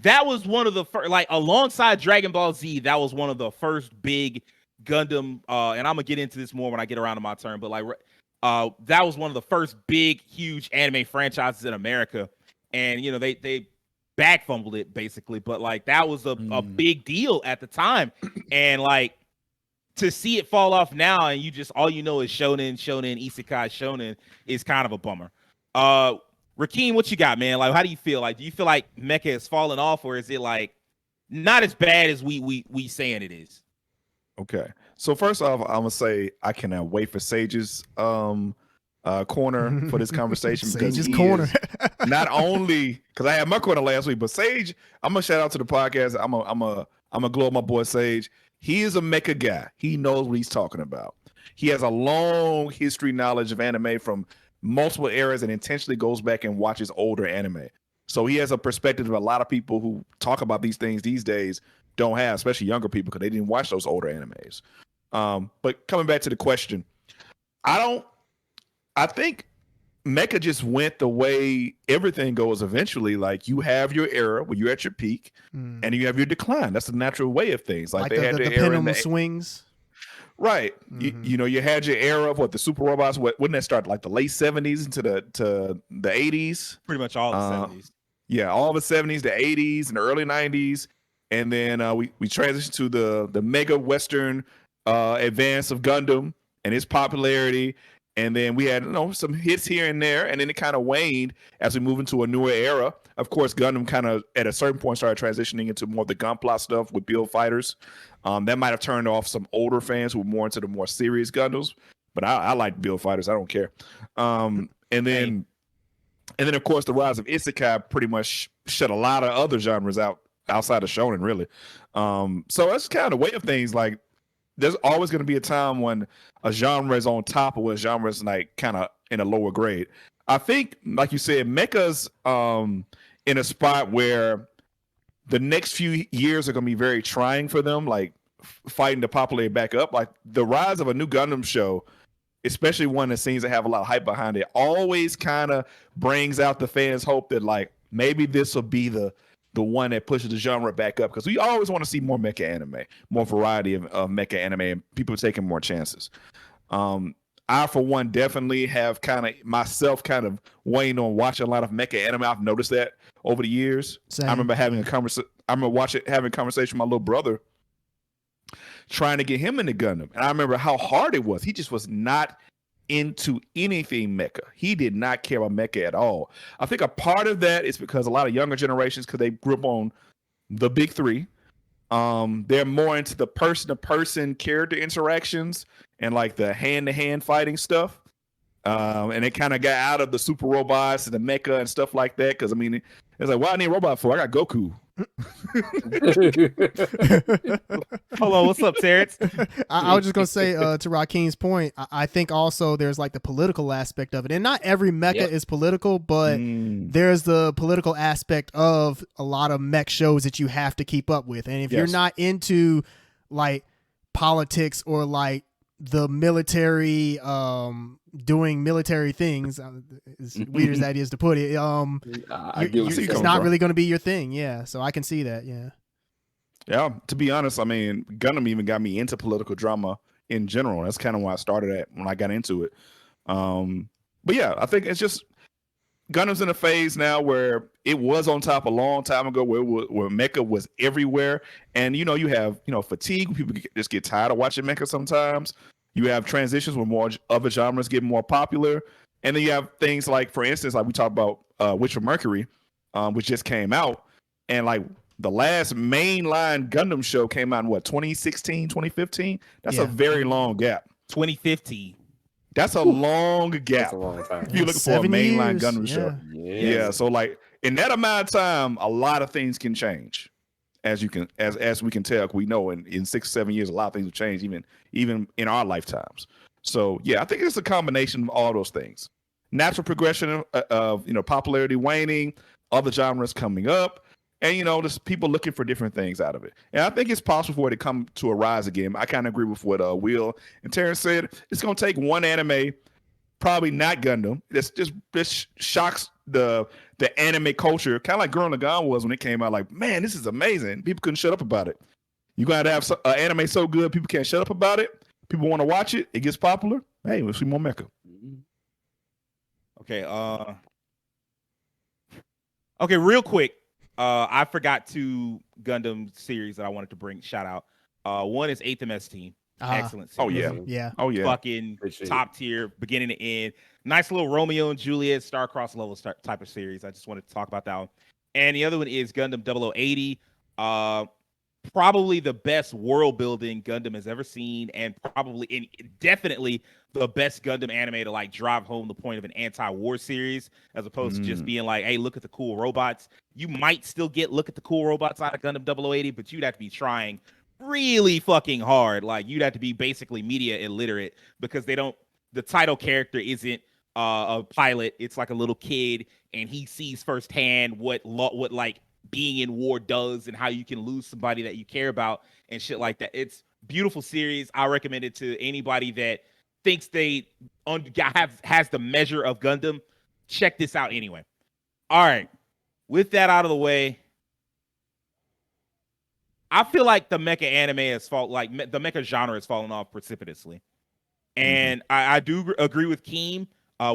that was one of the first, like, alongside Dragon Ball Z, that was one of the first big Gundam, and I'm gonna get into this more when I get around to my turn, but like, that was one of the first big, huge anime franchises in America, and you know they back fumbled it basically, but like that was a big deal at the time, and like to see it fall off now, and you just all you know is shonen, isekai, shonen is kind of a bummer. Rakeem, what you got, man? Like, how do you feel? Like, do you feel like Mecha is falling off, or is it like not as bad as we saying it is? Okay, so first off, I'm gonna say I cannot wait for Sage's corner for this conversation, because Sage's he corner. is not only because I had my corner last week, but Sage, I'm gonna shout out to the podcast. I'm a glow up my boy Sage. He is a Mecha guy. He knows what he's talking about. He has a long history knowledge of anime from multiple eras and intentionally goes back and watches older anime. So he has a perspective of a lot of people who talk about these things these days don't have, especially younger people, because they didn't watch those older animes. But coming back to the question, I think Mecha just went the way everything goes eventually. Like, you have your era where you're at your peak, and you have your decline. That's the natural way of things. Like they had their era pendulum swings. Right. You know, you had your era of the super robots. Wouldn't that start like the late 70s into the 80s? Pretty much all the 70s. Yeah, all the 70s, the 80s, and the early 90s. And then we transitioned to the mega Western advance of Gundam and its popularity. And then we had some hits here and there, and then it kind of waned as we move into a newer era. Of course, Gundam kind of at a certain point started transitioning into more of the gunpla stuff with Build Fighters. That might have turned off some older fans who were more into the more serious Gundams, but I like Build Fighters. I don't care. And then of course the rise of Isekai pretty much shut a lot of other genres out outside of shonen, really. So that's kind of the way of things. Like, there's always going to be a time when a genre is on top of a genre is like kind of in a lower grade. I think, like you said, Mecha's in a spot where the next few years are going to be very trying for them, like fighting to populate back up. Like, the rise of a new Gundam show, especially one that seems to have a lot of hype behind it, always kind of brings out the fans' hope that, like, maybe this will be the the one that pushes the genre back up, because we always want to see more mecha anime, more variety of mecha anime, and people taking more chances. I, for one, definitely have kind of weighing on watching a lot of mecha anime. I've noticed that over the years. Same. I remember having a conversation. I remember having a conversation with my little brother, trying to get him into Gundam, and I remember how hard it was. He just was not into anything mecha. He did not care about mecha at all. I think a part of that is because a lot of younger generations, because they grew up on the big three, they're more into the person-to-person character interactions and like the hand-to-hand fighting stuff. And they kind of got out of the super robots and the mecha and stuff like that. Because I mean, it's like, what I need a robot for? I got Goku. Hold on, what's up, Terrence? I was just gonna say to Rakeen's point, I think also there's like the political aspect of it, and not every mecha is political, but there's the political aspect of a lot of mech shows that you have to keep up with, and if you're not into like politics or like the military doing military things, as weird as that is to put it, it's not really going to be your thing. Yeah, so I can see that. Yeah, to be honest, I mean, Gundam even got me into political drama in general. That's kind of why I started at when I got into it. But yeah, I think it's just Gundam's in a phase now where it was on top a long time ago, where mecha was everywhere, and you have fatigue. People just get tired of watching mecha sometimes. You have transitions where more other genres get more popular, and then you have things like, for instance, like we talked about Witch of Mercury, which just came out, and like the last mainline Gundam show came out in 2016, 2015. That's a very long gap. 2015. That's a long gap. That's a long time. If you're looking for a mainline Gundam show. Yeah. So like in that amount of time, a lot of things can change. As we can tell, we know in 6 or 7 years, a lot of things will change, even in our lifetimes. So yeah, I think it's a combination of all those things. Natural progression of popularity waning, other genres coming up, and just people looking for different things out of it. And I think it's possible for it to come to a rise again. I kind of agree with what Will and Terrence said. It's going to take one anime, probably not Gundam. This shocks the anime culture, kind of like Gurren Lagann was when it came out. Like, man, this is amazing. People couldn't shut up about it. You got to have anime so good, people can't shut up about it. People want to watch it. It gets popular. Hey, we'll see more mecha. Okay. Okay, real quick. I forgot 2 Gundam series that I wanted to bring shout out. One is 8th MS Team. Excellent series. Oh yeah. Fucking top tier, beginning to end. Nice little Romeo and Juliet star-crossed level type of series. I just wanted to talk about that one. And the other one is Gundam 0080. Probably the best world building Gundam has ever seen, and definitely the best Gundam anime to like drive home the point of an anti-war series, as opposed to just being like, hey, look at the cool robots. You might still look at the cool robots out of Gundam 0080, but you'd have to be trying really fucking hard. Like, you'd have to be basically media illiterate, because the title character isn't a pilot. It's like a little kid, and he sees firsthand what like being in war does, and how you can lose somebody that you care about and shit like that. It's beautiful series. I recommend it to anybody that thinks they has the measure of Gundam. Check this out anyway. All right. With that out of the way, I feel like the mecha anime the mecha genre has fallen off precipitously. And I do agree with Keem.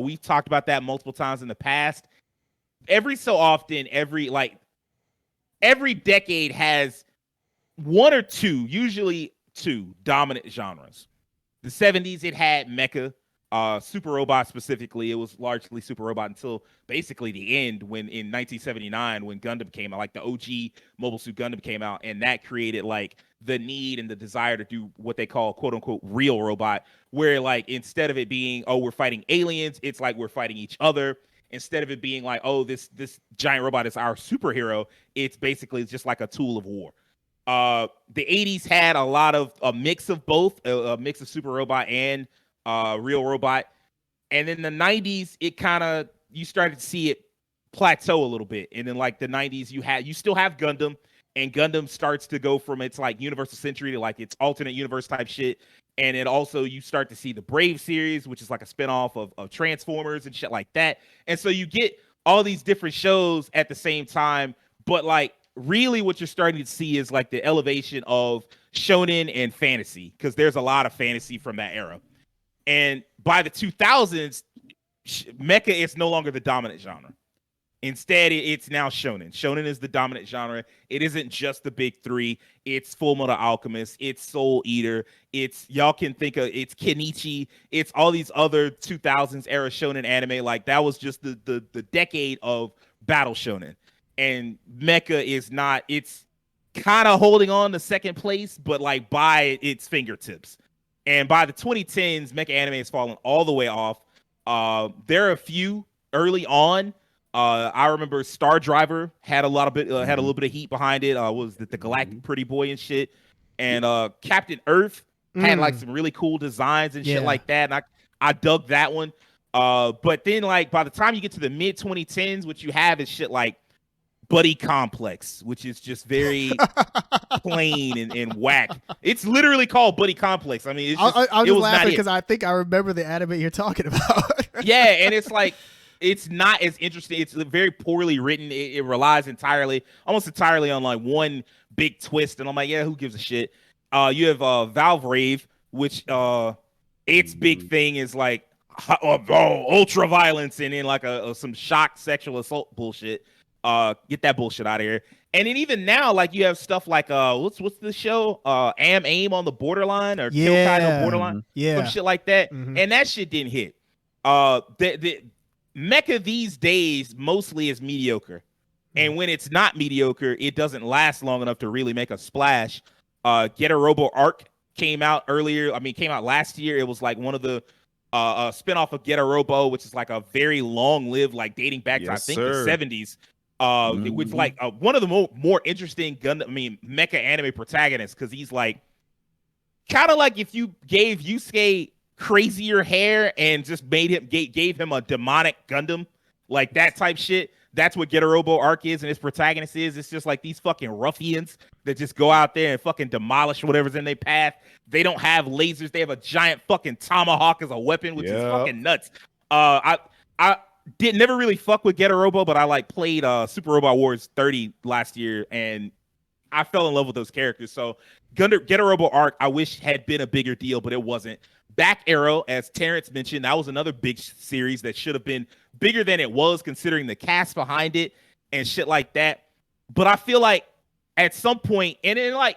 We've talked about that multiple times in the past. Every so often, every decade has one or two, usually 2 dominant genres. The 70s, it had mecha, Super Robot specifically. It was largely Super Robot until basically the end, in 1979, when Gundam came out, like the OG Mobile Suit Gundam came out, and that created like the need and the desire to do what they call quote unquote real robot, where like instead of it being, oh, we're fighting aliens, it's like we're fighting each other. Instead of it being like, oh, this giant robot is our superhero, it's basically just like a tool of war. The 80s had a mix of both, a mix of Super Robot and real robot. And then the 90s, you started to see it plateau a little bit. And then like the 90s, you still have Gundam, and Gundam starts to go from its like Universal Century to like its alternate universe type shit. And it also, you start to see the Brave series, which is like a spinoff of Transformers and shit like that. And so you get all these different shows at the same time, but like really what you're starting to see is like the elevation of shonen and fantasy, because there's a lot of fantasy from that era. And by the 2000s, mecha is no longer the dominant genre. Instead, it's now shonen. Shonen is the dominant genre. It isn't just the big three. It's Full Metal Alchemist. It's Soul Eater. Y'all can think of it's Kenichi. It's all these other 2000s era shonen anime. Like that was just the decade of battle shonen. And mecha is not. It's kind of holding on to second place, but like by its fingertips. And by the 2010s, mecha anime has fallen all the way off. There are a few early on. I remember Star Driver had a little bit of heat behind it. Was the Galactic Pretty Boy and shit, and Captain Earth had like some really cool designs and shit like that. And I dug that one. But then like by the time you get to the mid 2010s, what you have is shit like Buddy Complex, which is just very plain and whack. It's literally called Buddy Complex. I mean, I'm just laughing because I think I remember the anime you're talking about. Yeah, and it's like. It's not as interesting. It's very poorly written. It relies almost entirely on like one big twist. And I'm like, yeah, who gives a shit? You have Valve Rave, which its big thing is like ultra violence and then like some shock sexual assault bullshit. Get that bullshit out of here. And then even now, like you have stuff like what's the show? Aim on the Borderline or Kill Kai on Borderline, some shit like that. And that shit didn't hit. The mecha these days mostly is mediocre, and when it's not mediocre, it doesn't last long enough to really make a splash. Get a Robo Arc came out last year. It was like one of the spinoff of Get a Robo, which is like a very long-lived, like dating back to I think the 70s. Which like one of the more interesting mecha anime protagonists, because he's like kind of like if you gave Yusuke crazier hair and just gave him a demonic Gundam, like that type shit. That's what Get a Robo Arc is, and its protagonist is. It's just like these fucking ruffians that just go out there and fucking demolish whatever's in their path. They don't have lasers. They have a giant fucking tomahawk as a weapon, which is fucking nuts. I never really fuck with Get a Robo, but I like played Super Robot Wars 30 last year, and I fell in love with those characters. So Get a Robo Arc, I wish had been a bigger deal, but it wasn't. Back Arrow, as Terrence mentioned, that was another big series that should have been bigger than it was, considering the cast behind it and shit like that. But I feel like at some point, and then like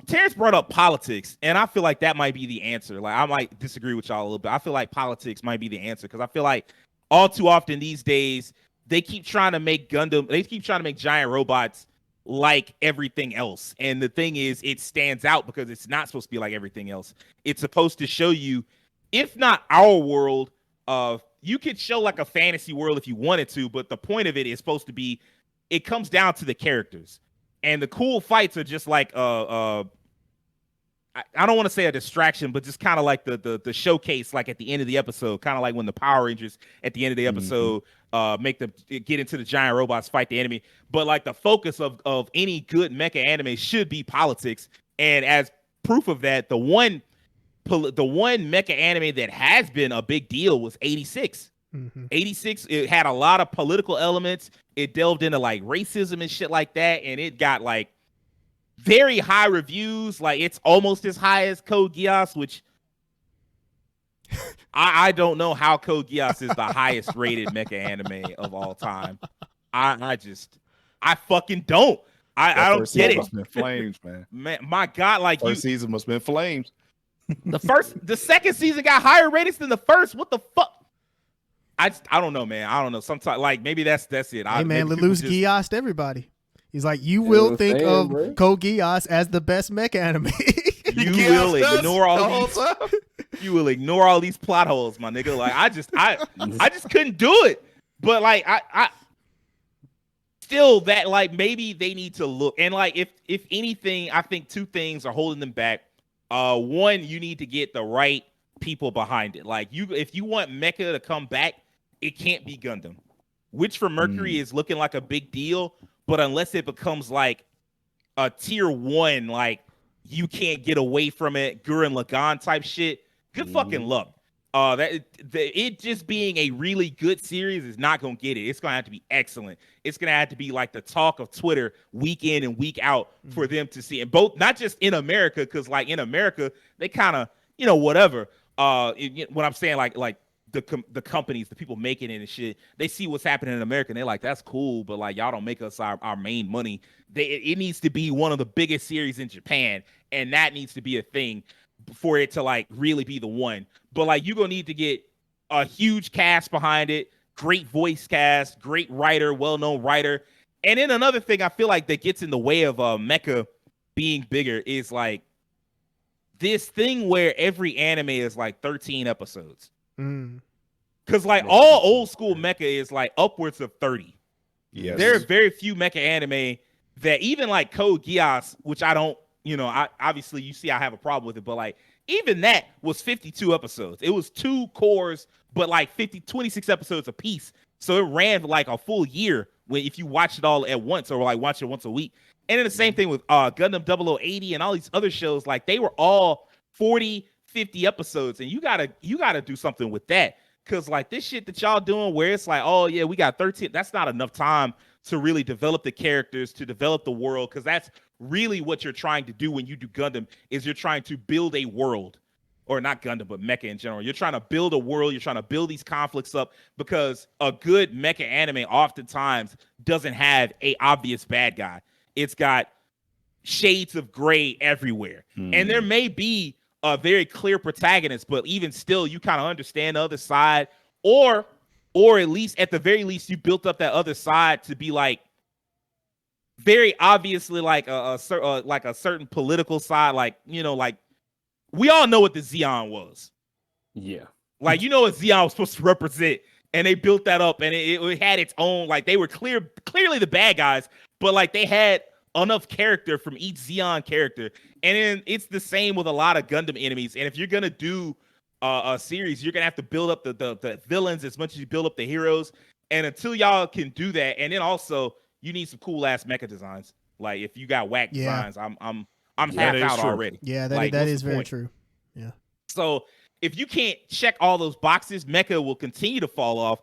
Terrence brought up politics, and I feel like that might be the answer. Like I might disagree with y'all a little bit. I feel like politics might be the answer, because I feel like all too often these days they keep trying to make giant robots like everything else. And the thing is, it stands out because it's not supposed to be like everything else. It's supposed to show you, if not our world, you could show like a fantasy world if you wanted to, but the point of it is supposed to be, it comes down to the characters. And the cool fights are just like I don't want to say a distraction, but just kind of like the showcase, like at the end of the episode, kind of like when the Power Rangers at the end of the episode make them get into the giant robots, fight the enemy. But like the focus of any good mecha anime should be politics. And as proof of that, the one mecha anime that has been a big deal was 86. 86, it had a lot of political elements. It delved into like racism and shit like that, and it got like very high reviews. Like it's almost as high as Code Geass, which I don't know how Code Geass is the highest rated mecha anime of all time. I fucking don't. I don't get it. Must have been flames, man. Man, my God, like first season must have been flames. The second season got higher ratings than the first. What the fuck? I don't know, man. I don't know. Sometimes like maybe that's it. Hey man, Lelouch Geassed everybody. He's like, you will think of Code Geass as the best mecha anime. You will ignore all these. You will ignore all these plot holes, my nigga. Like I just couldn't do it. But like I still that like maybe they need to look, and like if anything, I think two things are holding them back. One, you need to get the right people behind it. Like if you want mecha to come back, it can't be Gundam, which for Mercury is looking like a big deal. But unless it becomes like a tier 1, like you can't get away from it, Gurren Lagann type shit, good fucking luck. It just being a really good series is not gonna get it. It's gonna have to be excellent. It's gonna have to be like the talk of Twitter week in and week out for them to see. And both, not just in America, because like in America they kind of whatever. What I'm saying, like the companies, the people making it and shit, they see what's happening in America and they're like, that's cool, but like y'all don't make us our main money. It needs to be one of the biggest series in Japan, and that needs to be a thing for it to like really be the one. But like you're gonna need to get a huge cast behind it, great voice cast, great writer, well-known writer. And then another thing I feel like that gets in the way of Mecha being bigger is like this thing where every anime is like 13 episodes. Because like all old school Mecha is like upwards of 30. Yes. There are very few Mecha anime that even like Code Geass, which I don't, I obviously you see I have a problem with it, but like even that was 52 episodes. It was 2 cores, but like 26 episodes a piece. So it ran for like a full year if you watch it all at once or like watch it once a week. And then the same thing with Gundam 0080 and all these other shows, like they were all 40, 50 episodes, and you gotta do something with that. Cause like this shit that y'all doing where it's like, oh yeah, we got 13, that's not enough time to really develop the characters, to develop the world. Cause that's really what you're trying to do when you do Gundam, is you're trying to build a world. Or not Gundam, but Mecha in general. You're trying to build a world. You're trying to build these conflicts up, because a good Mecha anime oftentimes doesn't have a obvious bad guy. It's got shades of gray everywhere. And there may be a very clear protagonist, but even still, you kind of understand the other side, or at the very least, you built up that other side to be like very obviously like a certain political side, like like we all know what the Xeon was. Yeah, like what Xeon was supposed to represent, and they built that up, and it had its own, like they were clearly the bad guys, but like they had enough character from each Xeon character. And then it's the same with a lot of Gundam enemies. And if you're gonna do a series, you're gonna have to build up the villains as much as you build up the heroes. And until y'all can do that, and then also you need some cool ass mecha designs. Like if you got whack designs, I'm half out already. Yeah, that like, is very true. Yeah. So if you can't check all those boxes, mecha will continue to fall off.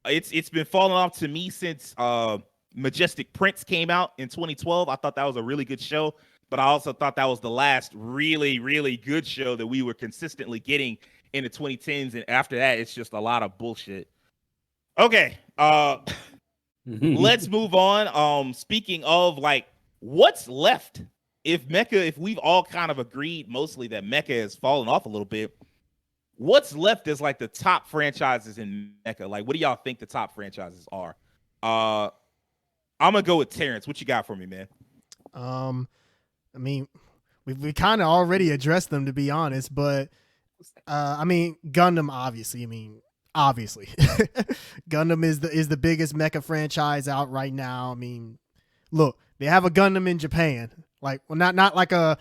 It's been falling off to me since Majestic Prince came out in 2012. I thought that was a really good show, but I also thought that was the last really, really good show that we were consistently getting in the 2010s. And after that, it's just a lot of bullshit. Okay. Let's move on. Speaking of like what's left, if we've all kind of agreed mostly that Mecha has fallen off a little bit, what's left is like the top franchises in Mecha. Like, what do y'all think the top franchises are? I'm gonna go with Terrence. What you got for me, man? I mean, we kind of already addressed them, to be honest, but I mean, Gundam, obviously. Gundam is the biggest mecha franchise out right now. I mean, look, they have a Gundam in Japan, like, well, not like a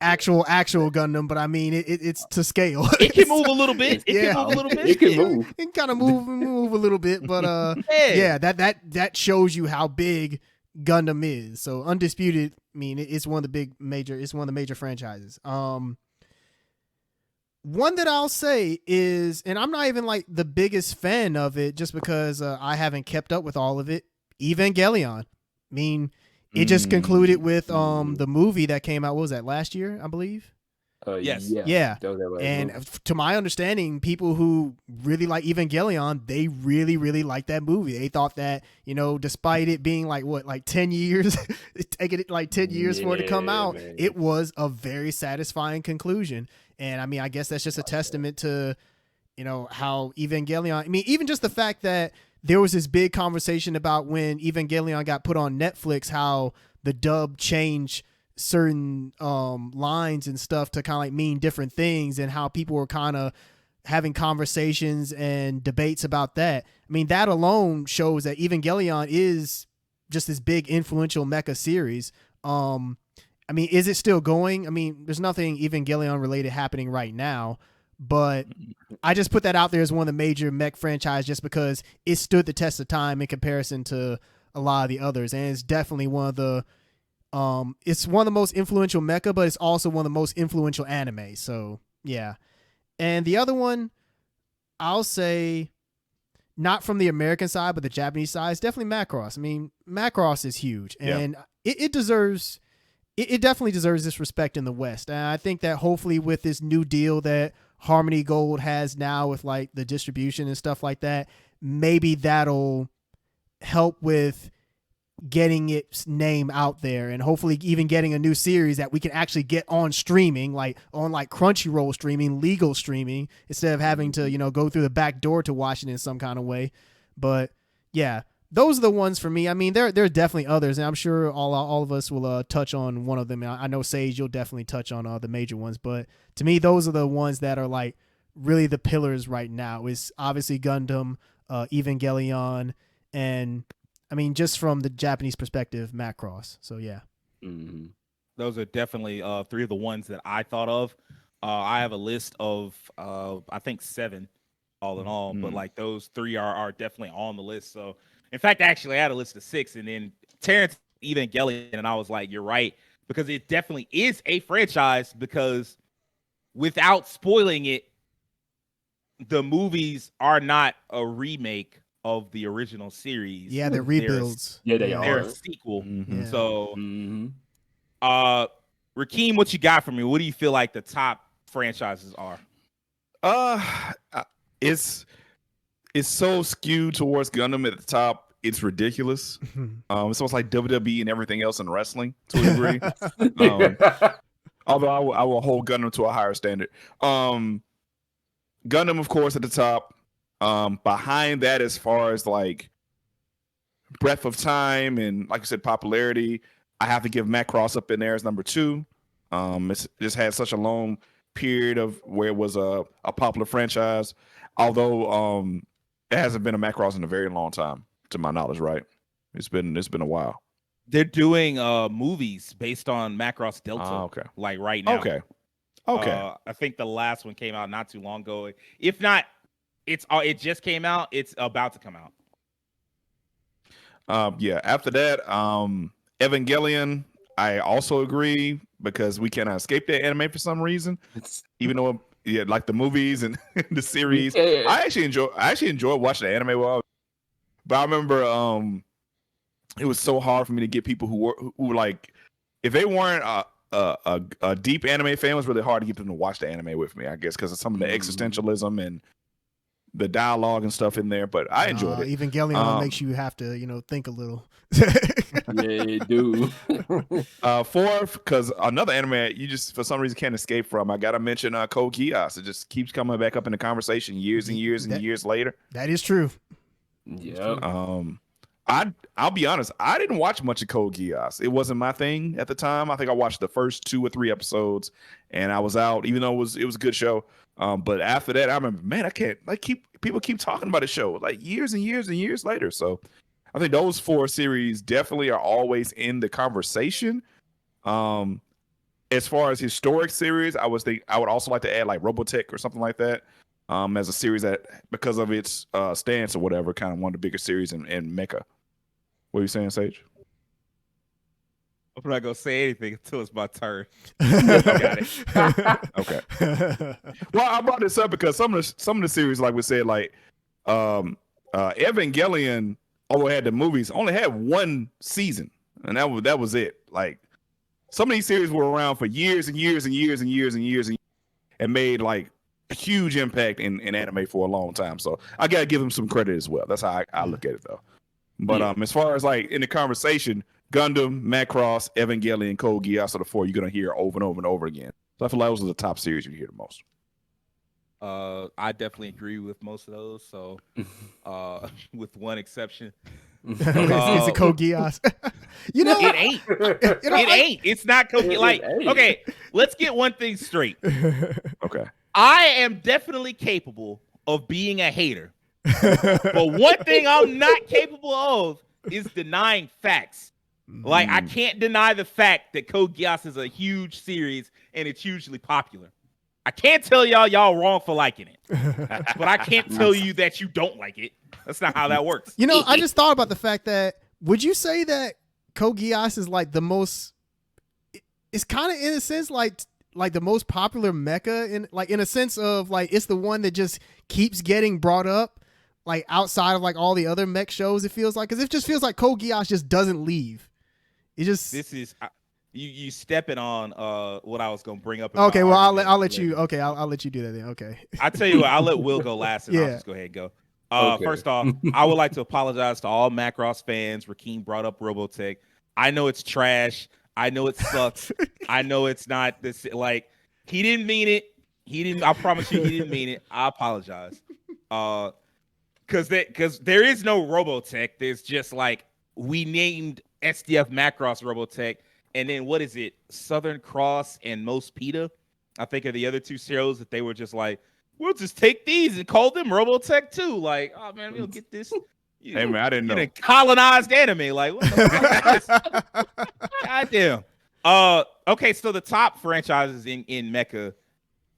actual Gundam, but I mean it's to scale. It can move a little bit. It can move. It can kind of move a little bit, but that shows you how big Gundam is. So Undisputed, I mean, it's one of the major franchises. One that I'll say is, and I'm not even like the biggest fan of it, just because I haven't kept up with all of it, Evangelion. I mean, it just concluded with the movie that came out. What was that, last year, I believe? Yes. Yeah. And to my understanding, people who really like Evangelion, they really, really like that movie. They thought that, despite it being like 10 years, taking it like 10 years for it to come out, man, it was a very satisfying conclusion. And I mean, I guess that's just a testament to, how Evangelion, I mean, even just the fact that there was this big conversation about when Evangelion got put on Netflix, how the dub changed certain lines and stuff to kind of like mean different things, and how people were kind of having conversations and debates about that. I mean, that alone shows that Evangelion is just this big influential mecha series. I mean, is it still going? I mean, there's nothing Evangelion related happening right now, but I just put that out there as one of the major mech franchise just because it stood the test of time in comparison to a lot of the others. And it's definitely one of the most influential mecha, but it's also one of the most influential anime. So yeah. And the other one, I'll say, not from the American side, but the Japanese side, is definitely Macross. I mean, Macross is huge, and it deserves. It definitely deserves this respect in the West. And I think that hopefully with this new deal that Harmony Gold has now with like the distribution and stuff like that, maybe that'll help with getting its name out there, and hopefully even getting a new series that we can actually get on streaming, like on like Crunchyroll streaming, legal streaming, instead of having to, go through the back door to watch it in some kind of way. But yeah, those are the ones for me. I mean, there are definitely others, and I'm sure all of us will touch on one of them. I know Sage, you'll definitely touch on the major ones, but to me, those are the ones that are like really the pillars right now. Is obviously Gundam, Evangelion, and I mean, just from the Japanese perspective, Macross. So yeah, those are definitely three of the ones that I thought of. I have a list of I think 7 all in all, but like those 3 are definitely on the list. So in fact, actually, I had a list of 6, and then Terrence Evangelion, and I was like, you're right, because it definitely is a franchise. Because without spoiling it, the movies are not a remake of the original series. Yeah, they're rebuilds. They They're are. a sequel. Yeah. So, Rakeem, what you got for me? What do you feel like the top franchises are? It's so skewed towards Gundam at the top. It's ridiculous. It's almost like WWE and everything else in wrestling to a degree. Although I will hold Gundam to a higher standard. Gundam, of course, at the top. Behind that, as far as like breadth of time and, like I said, popularity, I have to give Macross up in there as number 2. It's just had such a long period of where it was a popular franchise, although it hasn't been a Macross in a very long time, to my knowledge. Right? It's been a while. They're doing movies based on Macross Delta. Like right now. Okay. I think the last one came out not too long ago. If not, it just came out. It's about to come out. After that, Evangelion, I also agree, because we cannot escape that anime for some reason. Even though, like the movies and the series, I actually enjoy watching the anime. But I remember, it was so hard for me to get people who were like, if they weren't a deep anime fan, it was really hard to get them to watch the anime with me, I guess, because of some of the existentialism and the dialogue and stuff in there. But I enjoyed it. Evangelion makes you have to, think a little. Yeah, you do. 4th, because another anime you just for some reason can't escape from. I gotta mention Code Geass. It just keeps coming back up in the conversation years and years and years later. That is true. Yeah. I'll be honest, I didn't watch much of Code Geass. It wasn't my thing at the time. I think I watched the first 2 or 3 episodes and I was out, even though it was a good show. But after that, I remember, man, I can't people keep talking about the show like years and years and years later. So I think those 4 series definitely are always in the conversation. As far as historic series, I would also like to add like Robotech or something like that. As a series that, because of its stance or whatever, kind of one of the bigger series in Mecha. What are you saying, Sage? I'm not gonna say anything until it's my turn. Got it. Okay. Well, I brought this up because some of the series, like we said, like Evangelion, although it had the movies, only had 1 season, and that was it. Like some of these series were around for years and years and years and years and years and made like a huge impact in anime for a long time. So I gotta give them some credit as well. That's how I look at it, though. But as far as like in the conversation, Gundam, Macross, Evangelion, Code Geass are the 4 you're gonna hear over and over and over again. So I feel like those are the top series you hear the most. I definitely agree with most of those. So, with one exception, it's a Code Geass. it ain't. It ain't. It's not Code Geass. Like, okay, let's get one thing straight. Okay. I am definitely capable of being a hater, but one thing I'm not capable of is denying facts. Like, I can't deny the fact that Code Geass is a huge series and it's hugely popular. I can't tell y'all wrong for liking it, but I can't tell you that you don't like it. That's not how that works. I just thought about the fact that, would you say that Code Geass is like the most, it's kind of in a sense like like the most popular mecha in a sense of like it's the one that just keeps getting brought up like outside of like all the other mech shows. It feels like because it just feels like Code Geass just doesn't leave. It just This is you stepping on what I was gonna bring up. Okay, well I'll let you. Okay, I'll let you do that then. Okay. I tell you what, I'll let Will go last, and I'll Yeah. just go ahead and go. Okay. First off, I would like to apologize to all Macross fans. Rakeem brought up Robotech. I know it's trash. I know it sucks. I know it's not this. Like he didn't mean it. He didn't. I promise you, he didn't mean it. I apologize. Because there is no Robotech. There's just like we named SDF Macross Robotech, and then what is it? Southern Cross and Most PETA, I think, are the other two shows that they were just like, we'll just take these and call them Robotech too. Like, oh man, we'll get this. Hey man, I didn't know. Colonized anime. Like, what the fuck? Goddamn. Okay, so the top franchises in Mecha,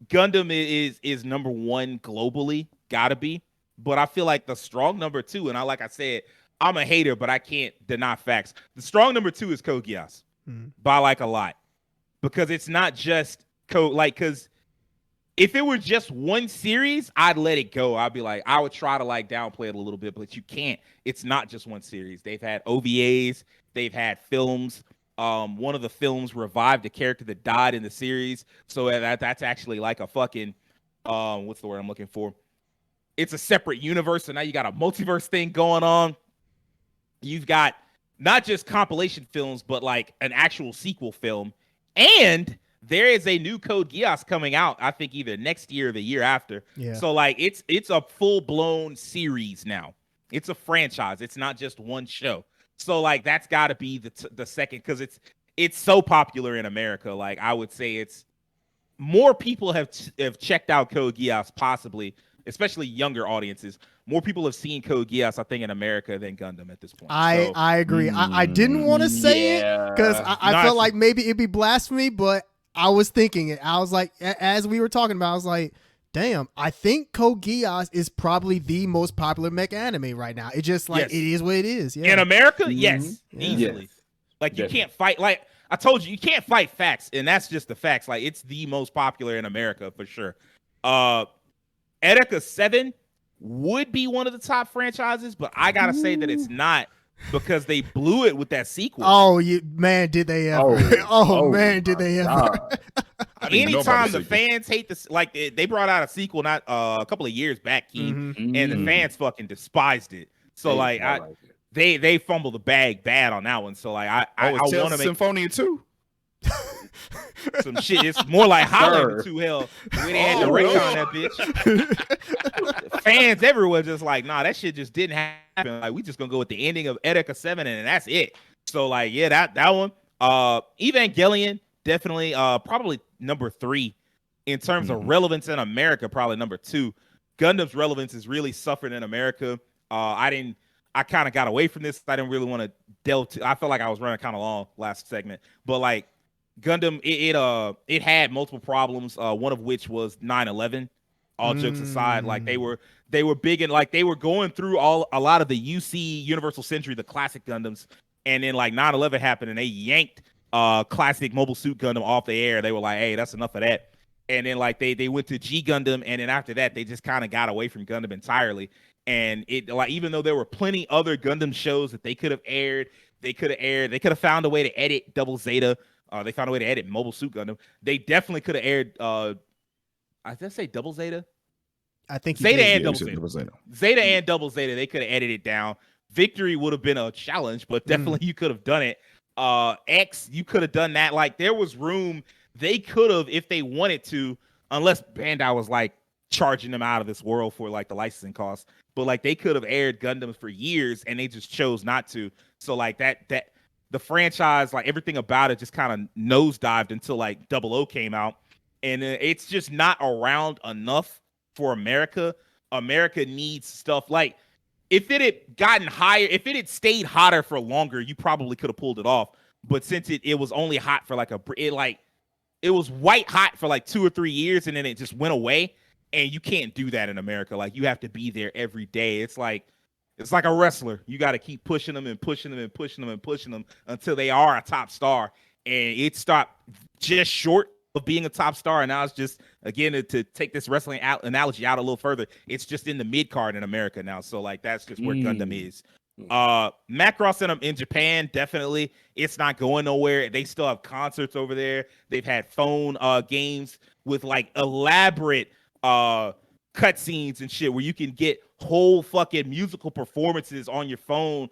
Gundam is number one globally, gotta be. But I feel like the strong number two, and like I said, I'm a hater, but I can't deny facts. The strong number two is Code Geass by like a lot, because it's not just code. Like, because if it were just one series, I'd let it go. I'd be like, I would try to like downplay it a little bit, but you can't. It's not just one series. They've had OVAs, they've had films. One of the films revived a character that died in the series, so that's actually like a fucking what's the word I'm looking for? It's a separate universe, so now you got a multiverse thing going on. You've got not just compilation films, but like an actual sequel film, and there is a new Code Geass coming out, I think either next year or the year after. Yeah. So like it's a full-blown series now. It's a franchise. It's not just one show. So like that's got to be the second, because it's so popular in America. Like I would say it's more people have checked out Code Geass, possibly, especially younger audiences. More people have seen Code Geass, I think, in America than Gundam at this point. I agree. I didn't want to say it because I felt like maybe it'd be blasphemy, but I was thinking it. I was like, as we were talking about, I was like, damn, I think Code Geass is probably the most popular mech anime right now. It just like, It is what it is. Yeah. In America, yes, Yeah. easily. Yes. Like you can't fight. Like I told you can't fight facts, and that's just the facts. Like it's the most popular in America for sure. Etika 7 would be one of the top franchises, but I gotta say that it's not, because they blew it with that sequel. Oh, man, did they ever? Man, did they ever? Anytime the fans hate this, like they brought out a sequel not a couple of years back, Keem, and the fans fucking despised it. So they fumbled the bag bad on that one. So like I want to make Symphonia 2. some shit. It's more like Highlander 2 hell. We had to retcon that bitch. Fans everywhere just like, nah, that shit just didn't happen. Like we just gonna go with the ending of Etika 7 and that's it. So like, yeah, that one. Evangelion, definitely probably number 3 in terms of relevance in America, probably number 2. Gundam's relevance is really suffered in America. I kind of got away from this. I didn't really want to delve to. I felt like I was running kind of long last segment, but like Gundam, it had multiple problems. One of which was 9/11. All jokes aside, like they were big, and like they were going through a lot of the UC Universal Century, the classic Gundams, and then like 9/11 happened, and they yanked classic Mobile Suit Gundam off the air. They were like, hey, that's enough of that. And then like they went to G Gundam, and then after that they just kind of got away from Gundam entirely. And it, like, even though there were plenty other Gundam shows that they could have aired, they could have found a way to edit Double Zeta. They found a way to edit Mobile Suit Gundam. They definitely could have aired. I did I say Double Zeta? I think Zeta and Double Zeta. Zeta and Double Zeta. They could have edited it down. Victory would have been a challenge, but definitely you could have done it. X, you could have done that. Like there was room. They could have, if they wanted to, unless Bandai was like charging them out of this world for like the licensing costs. But like they could have aired Gundams for years and they just chose not to. So like that the franchise, like everything about it just kind of nosedived until like 00 came out. And it's just not around enough for America. America needs stuff like, if it had gotten higher, if it had stayed hotter for longer, you probably could have pulled it off. But since it was only hot for like it was white hot for like 2 or 3 years and then it just went away. And you can't do that in America. Like you have to be there every day. It's like a wrestler. You got to keep pushing them and pushing them and pushing them and pushing them until they are a top star. And it stopped just short of being a top star, and now it's just again to take this wrestling analogy out a little further. It's just in the mid card in America now, so like that's just where Gundam is. Macross in Japan, definitely, it's not going nowhere. They still have concerts over there. They've had phone games with like elaborate cutscenes and shit where you can get whole fucking musical performances on your phone.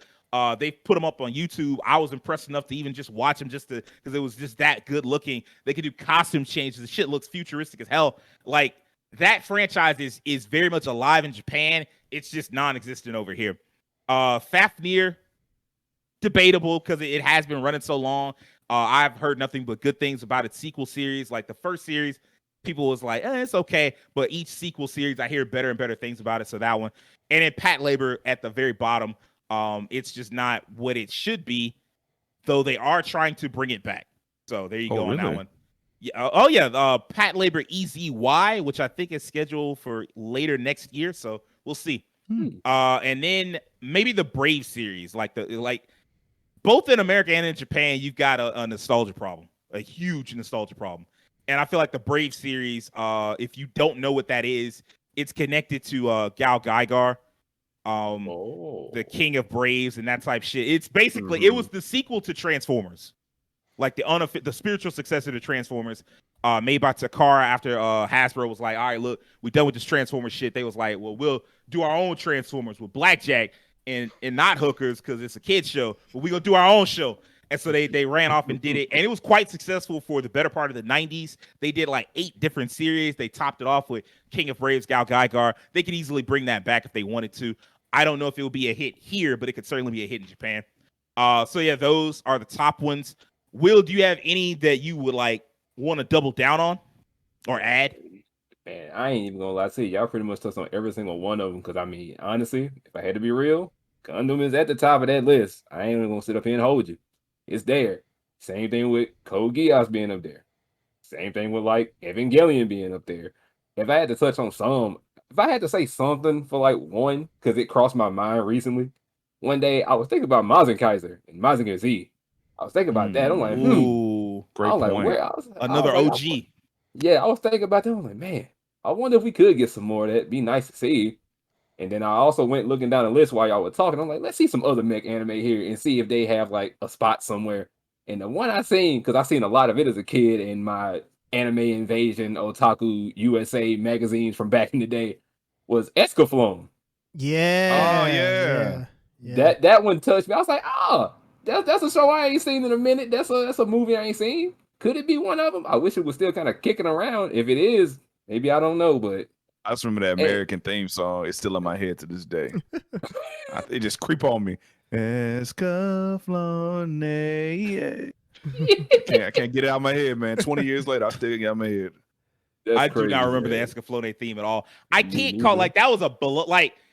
They put them up on YouTube. I was impressed enough to even just watch them just because it was just that good looking. They could do costume changes. The shit looks futuristic as hell. Like that franchise is very much alive in Japan. It's just non-existent over here. Fafnir, debatable because it has been running so long. I've heard nothing but good things about its sequel series. Like the first series, people was like, it's okay. But each sequel series, I hear better and better things about it. So that one. And then Pat Labor at the very bottom. It's just not what it should be, though they are trying to bring it back. So there you go on that one. Yeah. Pat Labor EZY, which I think is scheduled for later next year. So we'll see. And then maybe the Brave series, like both in America and in Japan, you've got a nostalgia problem, a huge nostalgia problem. And I feel like the Brave series, if you don't know what that is, it's connected to Gal Gaigar, the King of Braves and that type shit. It's basically it was the sequel to Transformers, like the spiritual successor to Transformers, made by Takara after Hasbro was like, all right, look, we done with this Transformers shit. They was like, well, we'll do our own Transformers with Blackjack and not hookers because it's a kids show, but we gonna do our own show. And so they ran off and did it, and it was quite successful for the better part of the 90s. They did like 8 different series. They topped it off with King of Braves, Gal Gaigar. They could easily bring that back if they wanted to. I don't know if it will be a hit here, but it could certainly be a hit in Japan. So yeah, those are the top ones. Will, do you have any that you would like want to double down on or add? Man, I ain't even gonna lie to you. Y'all pretty much touched on every single one of them. Because I mean, honestly, if I had to be real, Gundam is at the top of that list. I ain't even gonna sit up here and hold you. It's there. Same thing with Code Geass being up there. Same thing with like Evangelion being up there. If I had to touch on if I had to say something for like one, because it crossed my mind recently. One day I was thinking about Mazinger Kaiser and Mazinger Z. I was thinking about that. I'm like, great point. Like, where? Another OG. Yeah, I was thinking about that. I'm like, man, I wonder if we could get some more of that. Be nice to see. And then I also went looking down the list while y'all were talking. I'm like, let's see some other mech anime here and see if they have like a spot somewhere. And the one I seen, because I seen a lot of it as a kid in my Anime Invasion Otaku USA magazines from back in the day, was Escaflowne. Yeah. Oh yeah. That one touched me. I was like, that's a show I ain't seen in a minute. That's a movie I ain't seen. Could it be one of them? I wish it was still kind of kicking around. If it is, maybe I don't know, but I just remember that American theme song. It's still in my head to this day. It just creep on me. Escaflowne. I can't get it out of my head, man. 20 years later, I still get it out of my head. I do not remember the Escaflowne theme at all. I can't call like that was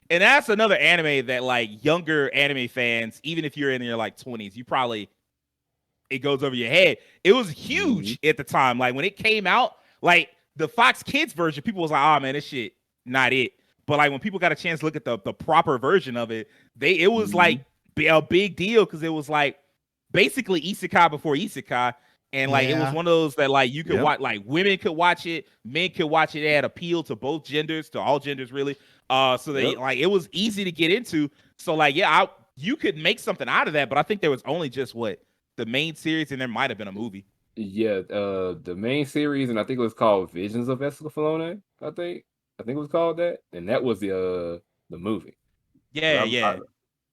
and that's another anime that like younger anime fans, even if you're in your like 20s, it goes over your head. It was huge at the time. Like when it came out, like the Fox Kids version, people was like, oh man, this shit not it. But like when people got a chance to look at the proper version of it, it was like a big deal because it was like basically isekai before isekai. And like it was one of those that like you could watch, like women could watch it, men could watch it. It had appeal to both genders, to all genders really. So they like it was easy to get into. So like you could make something out of that, but I think there was only just the main series, and there might have been a movie. Yeah, the main series, and I think it was called Visions of Escaflowne. I think it was called that, and that was the movie. Yeah.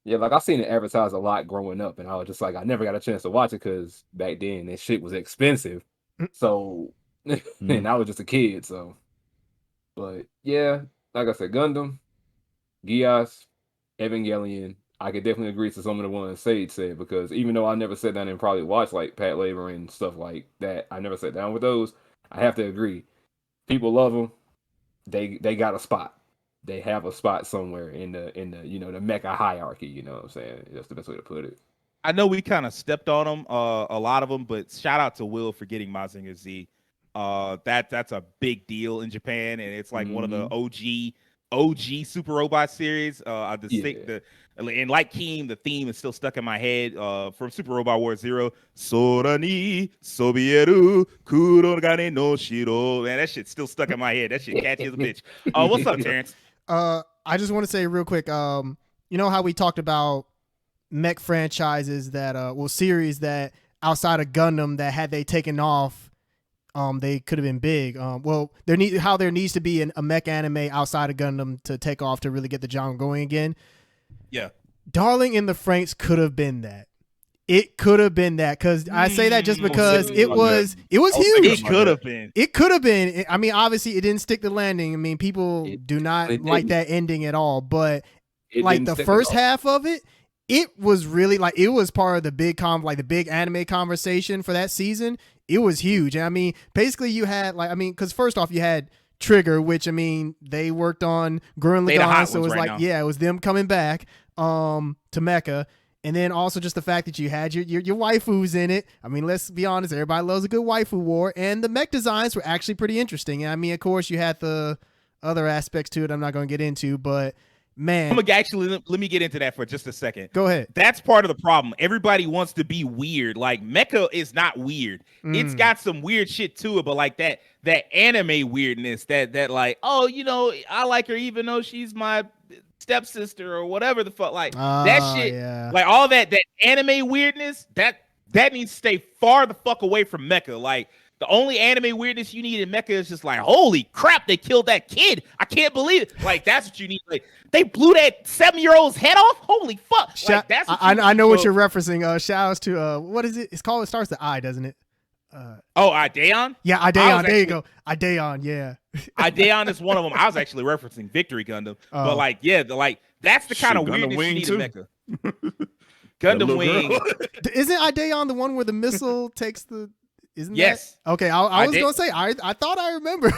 Like I seen it advertised a lot growing up, and I was just like, I never got a chance to watch it because back then that shit was expensive. So, and I was just a kid, so. But yeah, like I said, Gundam, Geass, Evangelion. I could definitely agree to some of the ones Sage said, because even though I never sat down and probably watched like Pat Labor and stuff like that, I never sat down with those. I have to agree, people love them. They got a spot. They have a spot somewhere in the the mecha hierarchy. You know what I'm saying? That's the best way to put it. I know we kind of stepped on them, a lot of them, but shout out to Will for getting Mazinger Z. That's a big deal in Japan, and it's like one of the OG OG Super Robot series. And like Keem, the theme is still stuck in my head from Super Robot War Zero. Sora ni sobieru kurogane no shiro. Man, that shit's still stuck in my head. That shit catchy as a bitch. What's up, Terrence? I just want to say real quick, you know how we talked about mech franchises that series that outside of Gundam that had they taken off, they could have been big. There needs to be a mech anime outside of Gundam to take off to really get the genre going again. Yeah. Darling in the Franxx could have been that. It could have been that, because I say that just because it was huge. It could have been. It could have been. I mean, obviously, it didn't stick the landing. I mean, people do not like that ending at all. But like the first half of it, it was really like it was part of the big the big anime conversation for that season. It was huge. I mean, basically, you had because first off, you had Trigger, which I mean, they worked on Gurren Lagann, so it was it was them coming back to Mecha. And then also just the fact that you had your waifus in it. I mean, let's be honest, everybody loves a good waifu war. And the mech designs were actually pretty interesting. I mean, of course, you had the other aspects to it I'm not going to get into, but man. Let me get into that for just a second. Go ahead. That's part of the problem. Everybody wants to be weird. Like, Mecha is not weird. It's got some weird shit to it, but like that anime weirdness that like, oh, you know, I like her even though she's my stepsister or whatever the fuck, like that shit, like all that anime weirdness, that needs to stay far the fuck away from Mecha. Like, the only anime weirdness you need in Mecha is just like, holy crap, they killed that kid. I can't believe it. Like, that's what you need. Like, they blew that 7-year-old's head off. Holy fuck. Like, that's what I know what you're referencing. Shout outs to what is it? It starts with I, doesn't it? Ideon? Yeah, Ideon. There you go. Ideon, yeah. Ideon is one of them. I was actually referencing Victory Gundam. But like, that's the kind of weirdness you need in Mecha. Gundam Wing. Isn't Ideon the one where the missile takes the... Isn't yes. That? Okay, I was going to say, I thought I remember.